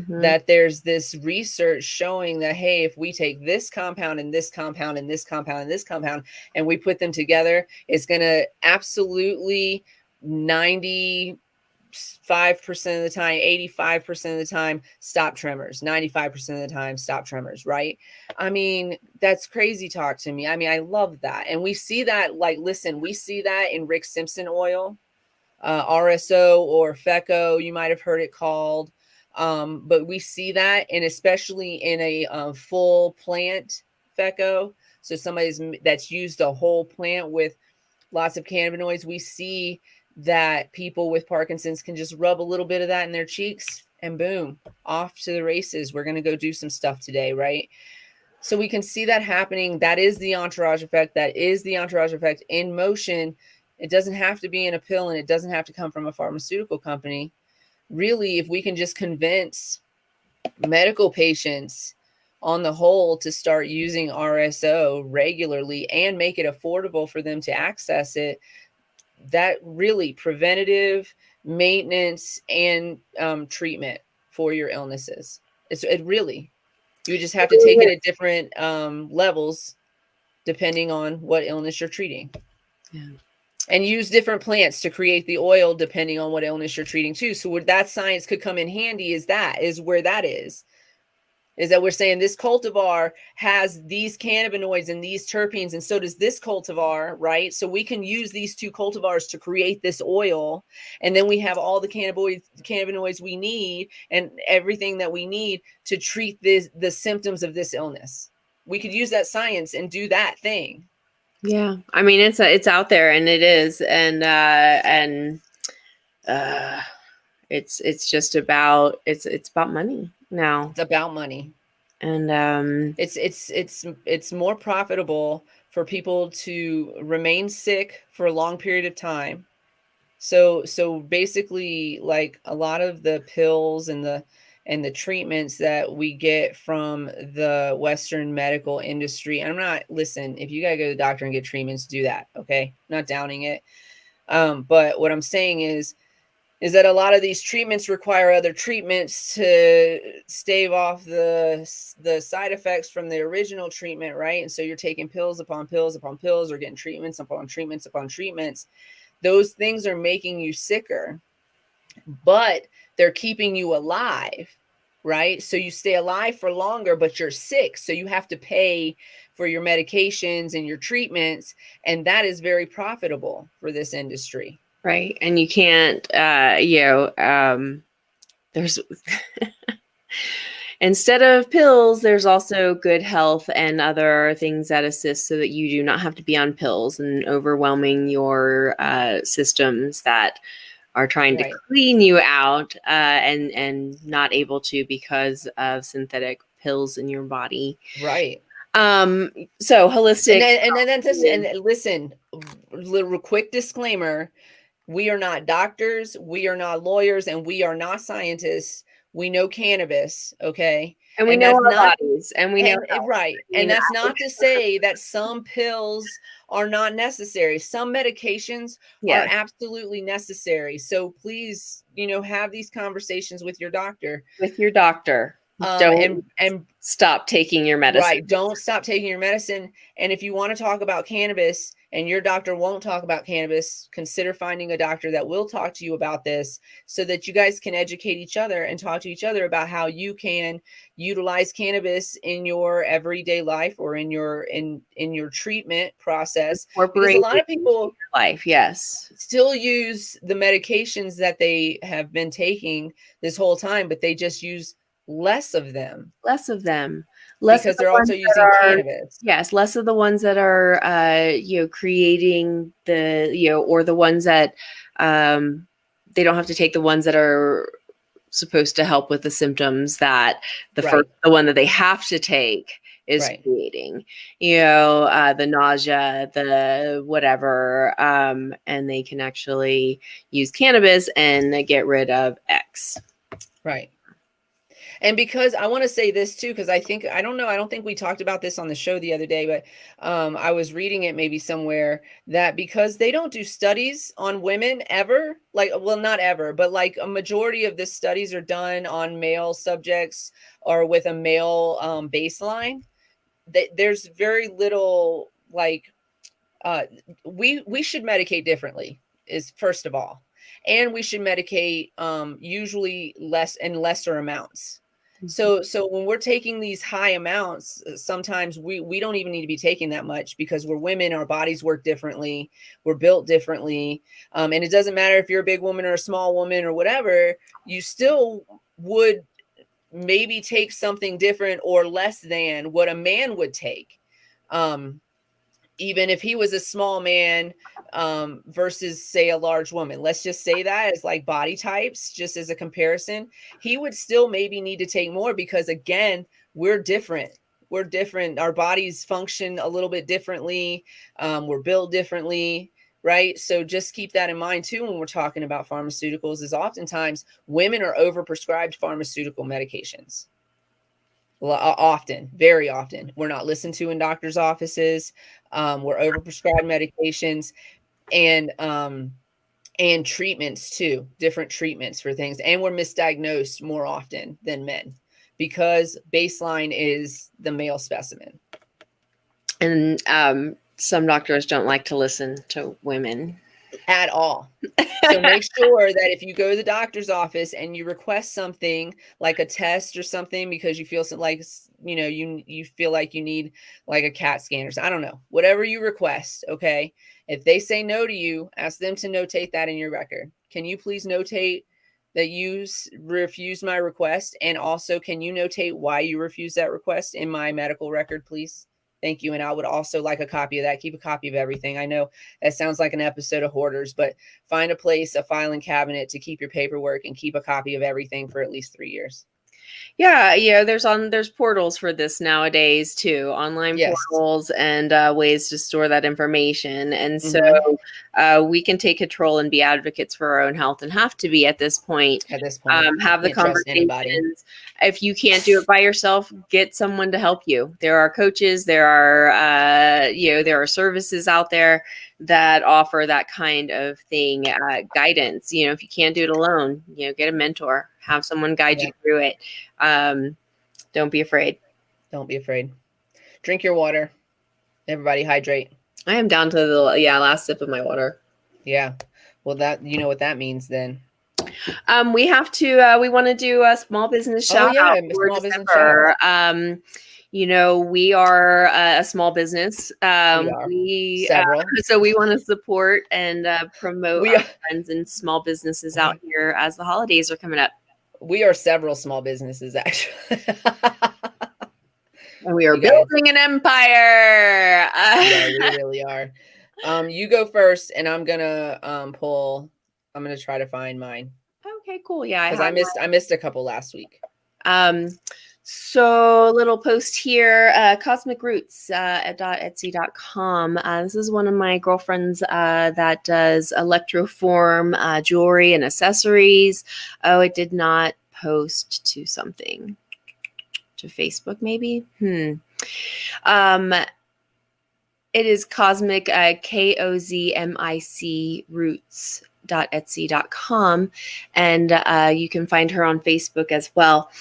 [SPEAKER 2] That there's this research showing that, hey, if we take this compound and this compound and this compound and this compound and we put them together, it's going to absolutely 95% of the time, 85% of the time, stop tremors. 95% of the time, stop tremors, right? I mean, that's crazy talk to me. I mean, I love that. And we see that, we see that in Rick Simpson oil, RSO or FECO, you might have heard it called. But we see that, and especially in a full plant FECO. So that's used a whole plant with lots of cannabinoids. We see that people with Parkinson's can just rub a little bit of that in their cheeks and boom, off to the races. We're going to go do some stuff today, right? So we can see that happening. That is the entourage effect. That is the entourage effect in motion. It doesn't have to be in a pill, and it doesn't have to come from a pharmaceutical company. Really, if we can just convince medical patients on the whole to start using RSO regularly and make it affordable for them to access it, that really preventative maintenance and treatment for your illnesses. You just have to take it at different levels depending on what illness you're treating.
[SPEAKER 1] Yeah.
[SPEAKER 2] And use different plants to create the oil depending on what illness you're treating too. So where that science could come in handy is that we're saying this cultivar has these cannabinoids and these terpenes, and so does this cultivar, right? So we can use these two cultivars to create this oil, and then we have all the cannabinoids we need and everything that we need to treat the symptoms of this illness. We could use that science and do that thing.
[SPEAKER 1] Yeah, I mean it's out there, and it is, and it's just about it's about money now.
[SPEAKER 2] It's about money,
[SPEAKER 1] and
[SPEAKER 2] it's more profitable for people to remain sick for a long period of time. So basically, like a lot of the pills and the treatments that we get from the Western medical industry. And if you got to go to the doctor and get treatments, do that. Okay. I'm not downing it. But what I'm saying is that a lot of these treatments require other treatments to stave off the side effects from the original treatment, right? And so you're taking pills upon pills upon pills, or getting treatments upon treatments upon treatments. Those things are making you sicker, but they're keeping you alive, right? So you stay alive for longer, but you're sick. So you have to pay for your medications and your treatments. And that is very profitable for this industry.
[SPEAKER 1] Right. And you can't, there's, instead of pills, there's also good health and other things that assist so that you do not have to be on pills and overwhelming your systems that are trying to clean you out and not able to because of synthetic pills in your body.
[SPEAKER 2] Right.
[SPEAKER 1] So holistic.
[SPEAKER 2] And listen, little quick disclaimer. We are not doctors, we are not lawyers, and we are not scientists. We know cannabis, okay?
[SPEAKER 1] And we know our bodies, and we know
[SPEAKER 2] right. And that's not to say that some pills are not necessary. Some medications are absolutely necessary. So please, have these conversations with your doctor.
[SPEAKER 1] Don't stop taking your medicine.
[SPEAKER 2] Right. Don't stop taking your medicine. And if you want to talk about cannabis and your doctor won't talk about cannabis, consider finding a doctor that will talk to you about this so that you guys can educate each other and talk to each other about how you can utilize cannabis in your everyday life or in your treatment process. Because a lot of people still use the medications that they have been taking this whole time, but they just use less of them because they're also using cannabis.
[SPEAKER 1] Yes, less of the ones that are creating the or the ones that they don't have to take the ones that are supposed to help with the symptoms that the one that they have to take is creating, the nausea, the whatever, and they can actually use cannabis and get rid of X.
[SPEAKER 2] Right. And because I want to say this too, because I don't think we talked about this on the show the other day, but I was reading it maybe somewhere that because they don't do studies on women ever, not ever, but like a majority of the studies are done on male subjects or with a male baseline, there's very little we should medicate differently is first of all, and we should medicate usually lesser amounts. So when we're taking these high amounts, sometimes we don't even need to be taking that much because we're women, our bodies work differently, we're built differently. And it doesn't matter if you're a big woman or a small woman or whatever, you still would maybe take something different or less than what a man would take. Even if he was a small man versus say a large woman, let's just say that as like body types, just as a comparison, he would still maybe need to take more because again, we're different. Our bodies function a little bit differently. We're built differently, right? So just keep that in mind too when we're talking about pharmaceuticals, is oftentimes women are overprescribed pharmaceutical medications. Often, very often, we're not listened to in doctors' offices. We're overprescribed medications and treatments too, different treatments for things, and we're misdiagnosed more often than men because baseline is the male specimen.
[SPEAKER 1] And some doctors don't like to listen to women
[SPEAKER 2] at all. So make sure that if you go to the doctor's office and you request something like a test or something because you feel you feel like you need like a CAT scan or something, I don't know, whatever you request. Okay. If they say no to you, ask them to notate that in your record. Can you please notate that you refused my request? And also, can you notate why you refused that request in my medical record, please? Thank you. And I would also like a copy of that. Keep a copy of everything. I know that sounds like an episode of Hoarders, but find a place, a filing cabinet to keep your paperwork and keep a copy of everything for at least 3 years.
[SPEAKER 1] Yeah, there's portals for this nowadays too, online
[SPEAKER 2] Yes.
[SPEAKER 1] portals and ways to store that information. And so we can take control and be advocates for our own health, and have to be at this point.
[SPEAKER 2] At this point,
[SPEAKER 1] Have the
[SPEAKER 2] can't trust anybody.
[SPEAKER 1] conversations. If you can't do it by yourself, get someone to help you. There are coaches, there are there are services out there that offer that kind of thing, guidance. If you can't do it alone, get a mentor, have someone guide you through it. Don't be afraid.
[SPEAKER 2] Don't be afraid. Drink your water. Everybody hydrate.
[SPEAKER 1] I am down to the last sip of my water.
[SPEAKER 2] Yeah. Well, that you know what that means then.
[SPEAKER 1] We have to. We want to do a small business shout out for
[SPEAKER 2] small
[SPEAKER 1] December. We are a small business.
[SPEAKER 2] We several.
[SPEAKER 1] So we want to support and promote our friends and small businesses out here as the holidays are coming up.
[SPEAKER 2] We are several small businesses, actually.
[SPEAKER 1] And we are building an empire.
[SPEAKER 2] Yeah, we really are. You go first, and I'm gonna I'm gonna try to find mine.
[SPEAKER 1] Okay, cool. Yeah,
[SPEAKER 2] because I missed a couple last week.
[SPEAKER 1] So little post here, Cosmic Roots at .etsy.com. This is one of my girlfriends that does electroform jewelry and accessories. Oh, it did not post to something. To Facebook, maybe? It is Cosmic, KOZMIC roots.etsy.com. And you can find her on Facebook as well.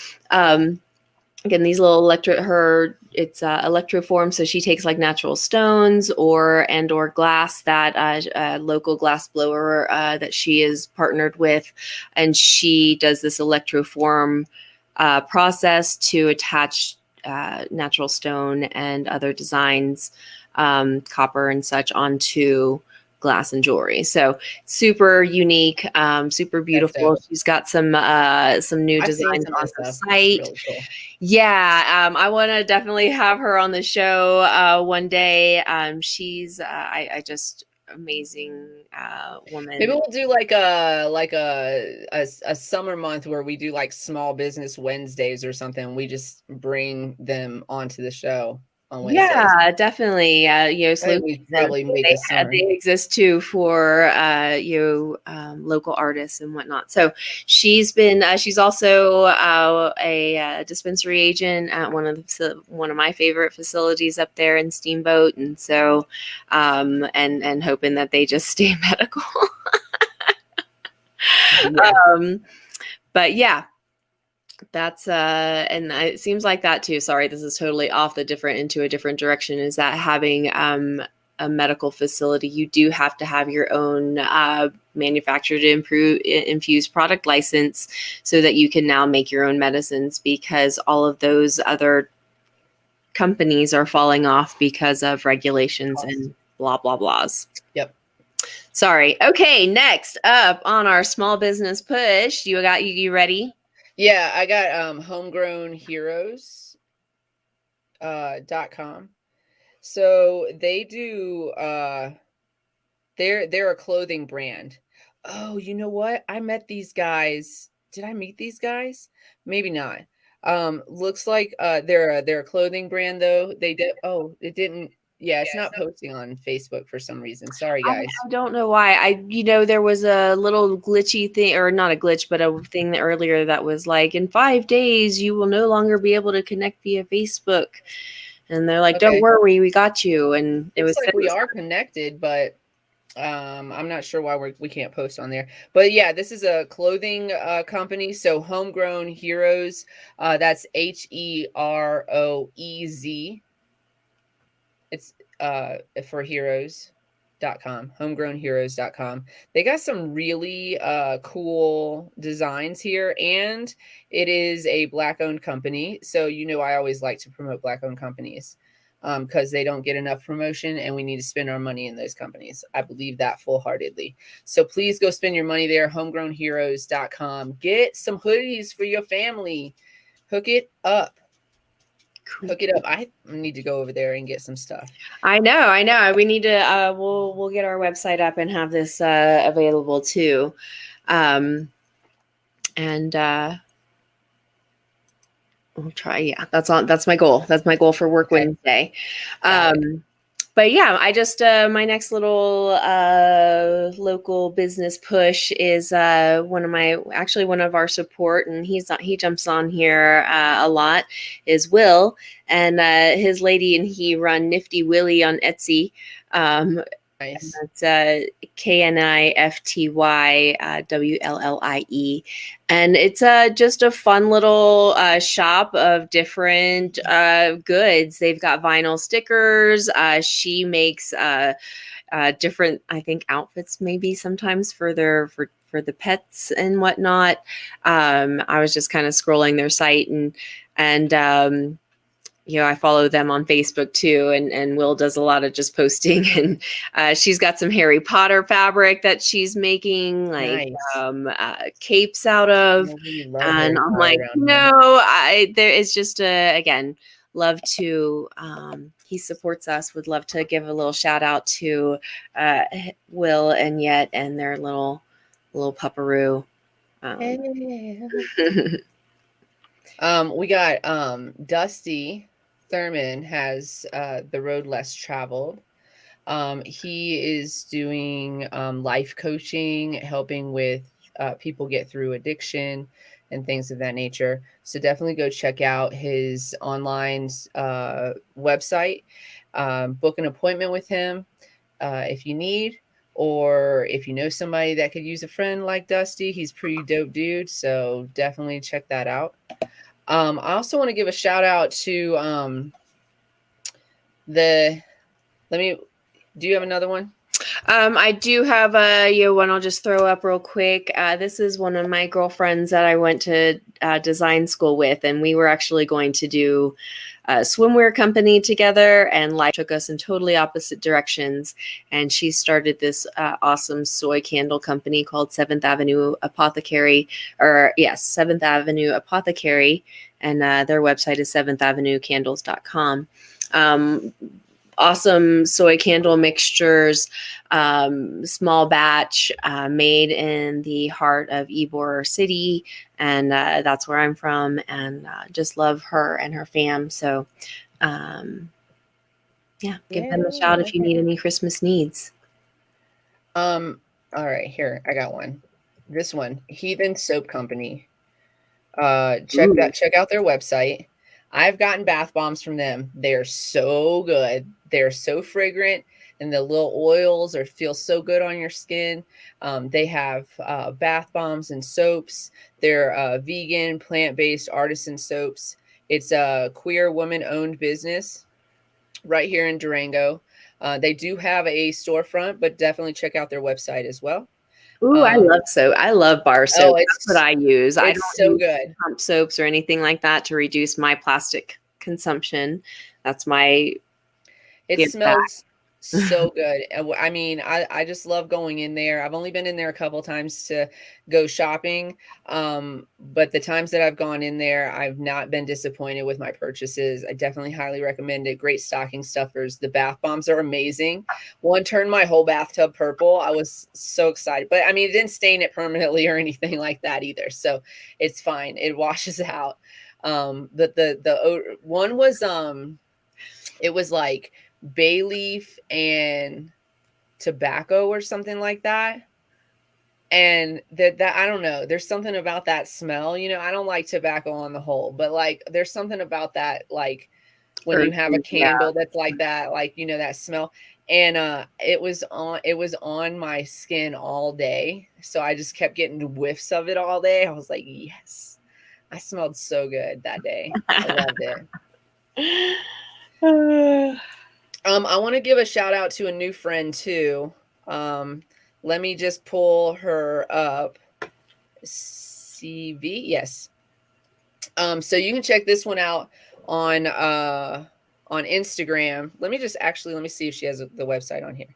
[SPEAKER 1] Again, these little it's electroform. So she takes like natural stones or glass that local glass blower that she is partnered with. And she does this electroform process to attach natural stone and other designs, copper and such, onto glass and jewelry. So super unique, super beautiful. She's got some new designs on her site. Really cool. Yeah, I want to definitely have her on the show one day. She's I just amazing woman.
[SPEAKER 2] Maybe we'll do like a summer month where we do like small business Wednesdays or something. We just bring them onto the show on Wednesdays.
[SPEAKER 1] Yeah, definitely.
[SPEAKER 2] We probably made this summer.
[SPEAKER 1] They exist too for local artists and whatnot. So she's also a dispensary agent at one of my favorite facilities up there in Steamboat, and so and hoping that they just stay medical.
[SPEAKER 2] Yeah.
[SPEAKER 1] But yeah. That's and it seems like that too. Sorry, this is totally into a different direction. Is that having a medical facility, you do have to have your own manufactured infused product license so that you can now make your own medicines, because all of those other companies are falling off because of regulations and blah blah blahs.
[SPEAKER 2] Yep.
[SPEAKER 1] Sorry. Okay, next up on our small business push, you ready?
[SPEAKER 2] Yeah, I got homegrownheroes.com. So they do they're a clothing brand. Oh, you know what? I met these guys. Did I meet these guys? Maybe not. Looks like they're a clothing brand though. They did it didn't. Yeah, it's not posting on Facebook for some reason. Sorry, guys.
[SPEAKER 1] I don't know why. There was a little glitchy thing, or not a glitch, but a thing earlier that was like, in 5 days, you will no longer be able to connect via Facebook. And they're like, don't worry, we got you. And it was
[SPEAKER 2] like we are connected, but I'm not sure why we can't post on there. But yeah, this is a clothing company. So Homegrown Heroes, that's HEROEZ. It's for heroes.com, homegrownheroes.com. They got some really cool designs here, and it is a Black-owned company. So, I always like to promote Black-owned companies because they don't get enough promotion, and we need to spend our money in those companies. I believe that full-heartedly. So please go spend your money there, homegrownheroes.com. Get some hoodies for your family. Hook it up. Hook it up. I need to go over there and get some stuff.
[SPEAKER 1] I know. We need to. We'll get our website up and have this available too. I'll try. Yeah, that's my goal. That's my goal for Work
[SPEAKER 2] Okay.
[SPEAKER 1] Wednesday.
[SPEAKER 2] Got it.
[SPEAKER 1] But yeah, I just my next little local business push is one of our support, and he jumps on here a lot, is Will, and his lady and he run Nifty Willie on Etsy.
[SPEAKER 2] Nice.
[SPEAKER 1] That's KNIFTY WLLIE. And it's just a fun little shop of different goods. They've got vinyl stickers. She makes different, I think, outfits maybe sometimes for the pets and whatnot. I was just kind of scrolling their site and I follow them on Facebook too, and Will does a lot of just posting, and she's got some Harry Potter fabric that she's making, like
[SPEAKER 2] Nice.
[SPEAKER 1] capes out of,
[SPEAKER 2] We love
[SPEAKER 1] and
[SPEAKER 2] Harry
[SPEAKER 1] I'm
[SPEAKER 2] Potter
[SPEAKER 1] like,
[SPEAKER 2] around here.
[SPEAKER 1] no, there is just again, love to. He supports us. Would love to give a little shout out to Will and Yet and their little pupperoo.
[SPEAKER 2] We got Dusty Thurman has The Road Less Traveled. He is doing life coaching, helping with people get through addiction and things of that nature. So definitely go check out his online website, book an appointment with him if you need, or if you know somebody that could use a friend like Dusty. He's a pretty dope dude. So definitely check that out. I also want to give a shout out to do you have another one?
[SPEAKER 1] I do have one I'll just throw up real quick. This is one of my girlfriends that I went to design school with, and we were actually going to do a swimwear company together, and life took us in totally opposite directions. And she started this awesome soy candle company called Seventh Avenue Apothecary, Seventh Avenue Apothecary, and their website is seventheavenuecandles.com. Awesome soy candle mixtures, small batch, made in the heart of Ybor City, and that's where I'm from, and just love her and her fam. So, give them a shout if you need any Christmas needs.
[SPEAKER 2] All right, here I got one. This one, Heathen Soap Company. Check out their website. I've gotten bath bombs from them. They're so good. They're so fragrant, and the little oils feel so good on your skin. They have bath bombs and soaps. They're vegan, plant-based artisan soaps. It's a queer woman-owned business right here in Durango. They do have a storefront, but definitely check out their website as well.
[SPEAKER 1] Ooh, I love bar soap. That's what I use. I don't
[SPEAKER 2] so
[SPEAKER 1] use
[SPEAKER 2] good
[SPEAKER 1] pump soaps or anything like that to reduce my plastic consumption. That's my
[SPEAKER 2] It smells so good. I mean, I just love going in there. I've only been in there a couple times to go shopping. But the times that I've gone in there, I've not been disappointed with my purchases. I definitely highly recommend it. Great stocking stuffers. The bath bombs are amazing. One turned my whole bathtub purple. I was so excited. But I mean, it didn't stain it permanently or anything like that either. So it's fine. It washes out. But the one was it was like bay leaf and tobacco or something like that. And that I don't know, there's something about that smell. I don't like tobacco on the whole, but like there's something about that, like when you have a candle that's like that, like that smell. And it was on my skin all day, so I just kept getting whiffs of it all day. I was like, yes, I smelled so good that day. I loved it. I want to give a shout out to a new friend too. Let me just pull her up. CV, yes. So you can check this one out on Instagram. Let me see if she has the website on here.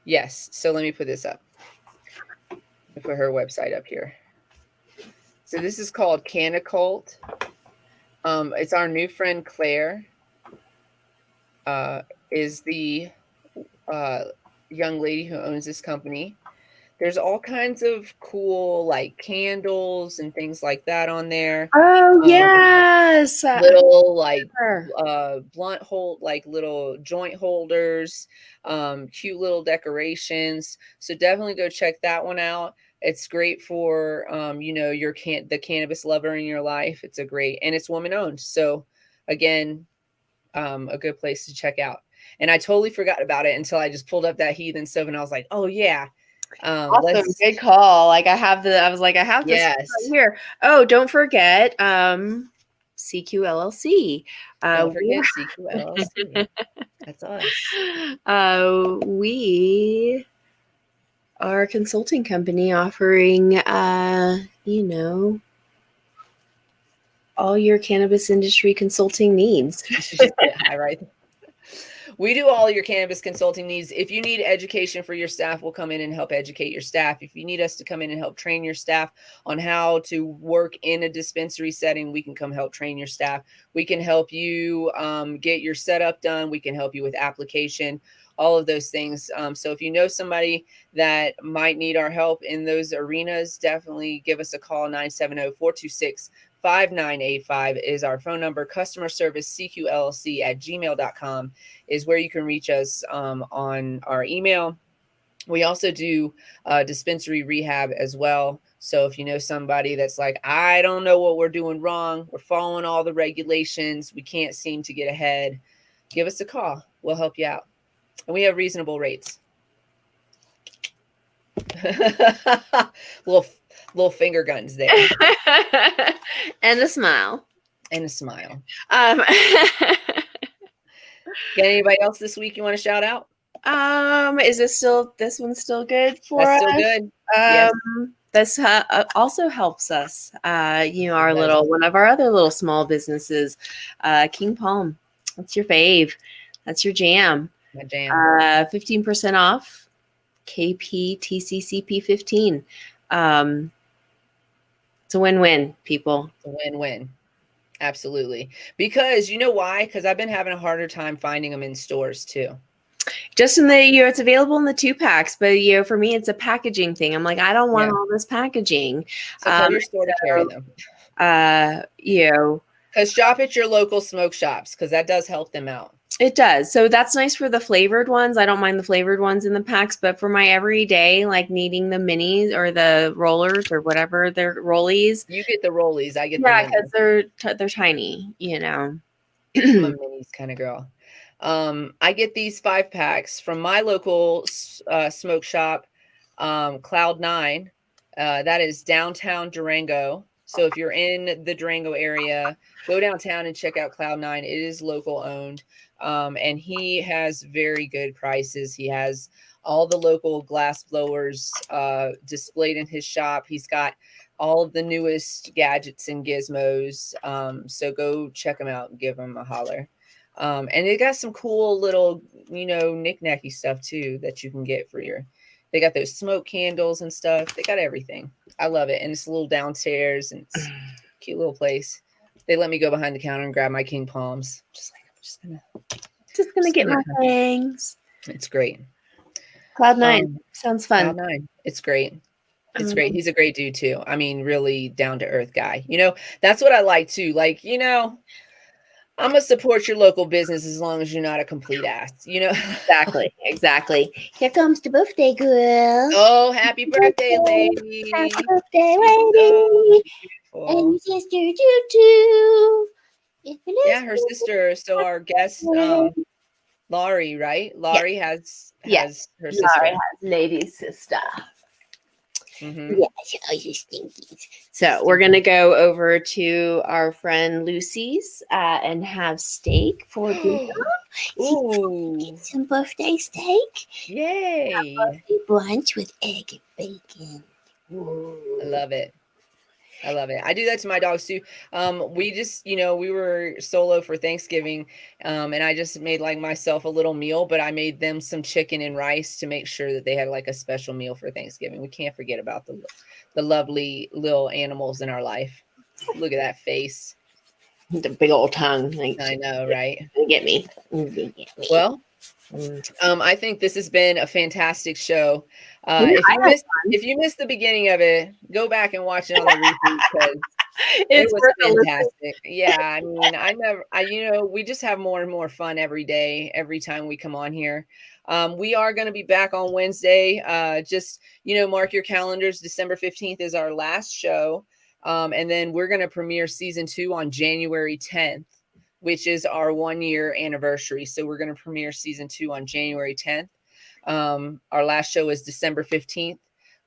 [SPEAKER 2] Yes. So let me put this up. Let me put her website up here. So this is called Cannacult. It's our new friend Claire. Is the young lady who owns this company. There's all kinds of cool like candles and things like that on there.
[SPEAKER 1] Oh yes.
[SPEAKER 2] Little like
[SPEAKER 1] Sure.
[SPEAKER 2] blunt hold, like little joint holders, cute little decorations. So definitely go check that one out. It's great for the cannabis lover in your life. It's a great, and it's woman owned. So again, a good place to check out. And I totally forgot about it until I just pulled up that Heathen Stove and I was like, oh yeah.
[SPEAKER 1] Awesome. Good call. Like I was like, I have this
[SPEAKER 2] Yes.
[SPEAKER 1] right here. Oh, don't forget, CQLLC.
[SPEAKER 2] Don't forget CQLLC. That's us.
[SPEAKER 1] We are a consulting company offering, all your cannabis industry consulting needs.
[SPEAKER 2] Hi, right. We do all your cannabis consulting needs. If you need education for your staff, we'll come in and help educate your staff. If you need us to come in and help train your staff on how to work in a dispensary setting, we can come help train your staff. We can help you get your setup done. We can help you with application, all of those things. So if you know somebody that might need our help in those arenas, definitely give us a call. 970-426-5985 is our phone number. Customer service cqllc@gmail.com is where you can reach us on our email. We also do dispensary rehab as well. So if you know somebody that's like, I don't know what we're doing wrong, we're following all the regulations, we can't seem to get ahead, give us a call. We'll help you out. And we have reasonable rates. little finger guns there.
[SPEAKER 1] And a smile.
[SPEAKER 2] And a smile. Got anybody else this week you want to shout out?
[SPEAKER 1] Is this one's still good for
[SPEAKER 2] That's
[SPEAKER 1] us?
[SPEAKER 2] still good. Yes.
[SPEAKER 1] This also helps us. One of our other little small businesses, King Palm. That's your fave. That's your jam.
[SPEAKER 2] My jam.
[SPEAKER 1] 15% off. KP TCCP 15. It's a win-win, people.
[SPEAKER 2] It's a win-win. Absolutely. Because you know why? Because I've been having a harder time finding them in stores too.
[SPEAKER 1] Just in the, it's available in the 2-packs, but for me, it's a packaging thing. I'm like, I don't want all this packaging.
[SPEAKER 2] So tell your store to carry them. Because shop at your local smoke shops, because that does help them out.
[SPEAKER 1] It does. So that's nice for the flavored ones. I don't mind the flavored ones in the packs, but for my everyday, like needing the minis or the rollers or whatever, they're rollies.
[SPEAKER 2] You get the rollies. I get
[SPEAKER 1] because they're tiny, I'm
[SPEAKER 2] a minis kind of girl. I get these 5-packs from my local smoke shop, Cloud9. That is downtown Durango. So if you're in the Durango area, go downtown and check out Cloud9. It is local owned. And he has very good prices. He has all the local glass blowers displayed in his shop. He's got all of the newest gadgets and gizmos. So go check him out and give him a holler. And they got some cool little, knick-knacky stuff too that you can get for they got those smoke candles and stuff. They got everything. I love it. And it's a little downstairs and it's a cute little place. They let me go behind the counter and grab my King Palms. I'm just gonna
[SPEAKER 1] get my things.
[SPEAKER 2] It's great.
[SPEAKER 1] Cloud9 sounds fun.
[SPEAKER 2] Cloud9. It's great. It's great. He's a great dude too. I mean, really down to earth guy. That's what I like too. Like, I'm gonna support your local business as long as you're not a complete ass.
[SPEAKER 1] Exactly. Here comes the birthday girl.
[SPEAKER 2] Oh, happy birthday, lady!
[SPEAKER 1] Happy birthday, lady!
[SPEAKER 2] So
[SPEAKER 1] and your sister too.
[SPEAKER 2] Yeah, her sister. So our guest, Laurie, right? Laurie has her sister.
[SPEAKER 1] Laurie has Lady's sister.
[SPEAKER 2] Mm-hmm.
[SPEAKER 1] So we're gonna go over to our friend Lucy's and have steak for dinner.
[SPEAKER 2] Ooh,
[SPEAKER 1] Get some birthday steak.
[SPEAKER 2] Yay!
[SPEAKER 1] Birthday brunch with egg and bacon. Ooh.
[SPEAKER 2] I love it. I do that to my dogs too. We just, we were solo for Thanksgiving, and I just made like myself a little meal, but I made them some chicken and rice to make sure that they had like a special meal for Thanksgiving. We can't forget about the lovely little animals in our life. Look at that face.
[SPEAKER 1] The big old tongue.
[SPEAKER 2] I know, right?
[SPEAKER 1] Get me.
[SPEAKER 2] Well, I think this has been a fantastic show.
[SPEAKER 1] Yeah,
[SPEAKER 2] If you missed the beginning of it, go back and watch it on the repeat because it
[SPEAKER 1] It's
[SPEAKER 2] was
[SPEAKER 1] worth a listen.
[SPEAKER 2] fantastic. Yeah, I mean, we just have more and more fun every day, every time we come on here. We are going to be back on Wednesday. Just, mark your calendars. December 15th is our last show. And then we're going to premiere season 2 on January 10th, which is our 1-year anniversary. So we're going to premiere season 2 on January 10th. Our last show is December 15th.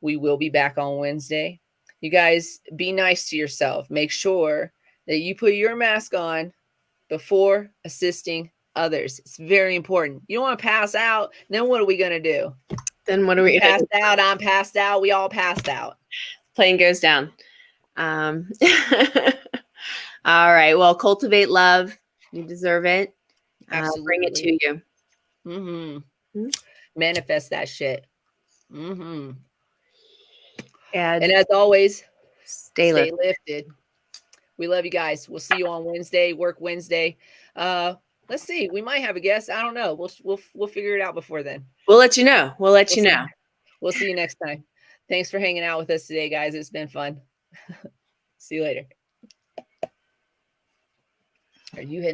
[SPEAKER 2] We will be back on Wednesday. You guys be nice to yourself. Make sure that you put your mask on before assisting others. It's very important. You don't want to pass out. Then what are we going to do?
[SPEAKER 1] Then what are we
[SPEAKER 2] passed out? I'm passed out. We all passed out.
[SPEAKER 1] Plane goes down. All right. Well, cultivate love. You deserve it.
[SPEAKER 2] Absolutely.
[SPEAKER 1] Bring it to you.
[SPEAKER 2] Mm-hmm. Manifest that shit. Mm-hmm.
[SPEAKER 1] And
[SPEAKER 2] as always,
[SPEAKER 1] stay
[SPEAKER 2] lifted. We love you guys. We'll see you on Wednesday. Work Wednesday. Let's see. We might have a guest. I don't know. We'll figure it out before then.
[SPEAKER 1] We'll let you know. We'll
[SPEAKER 2] see you next time. Thanks for hanging out with us today, guys. It's been fun. See you later. Are you hitting?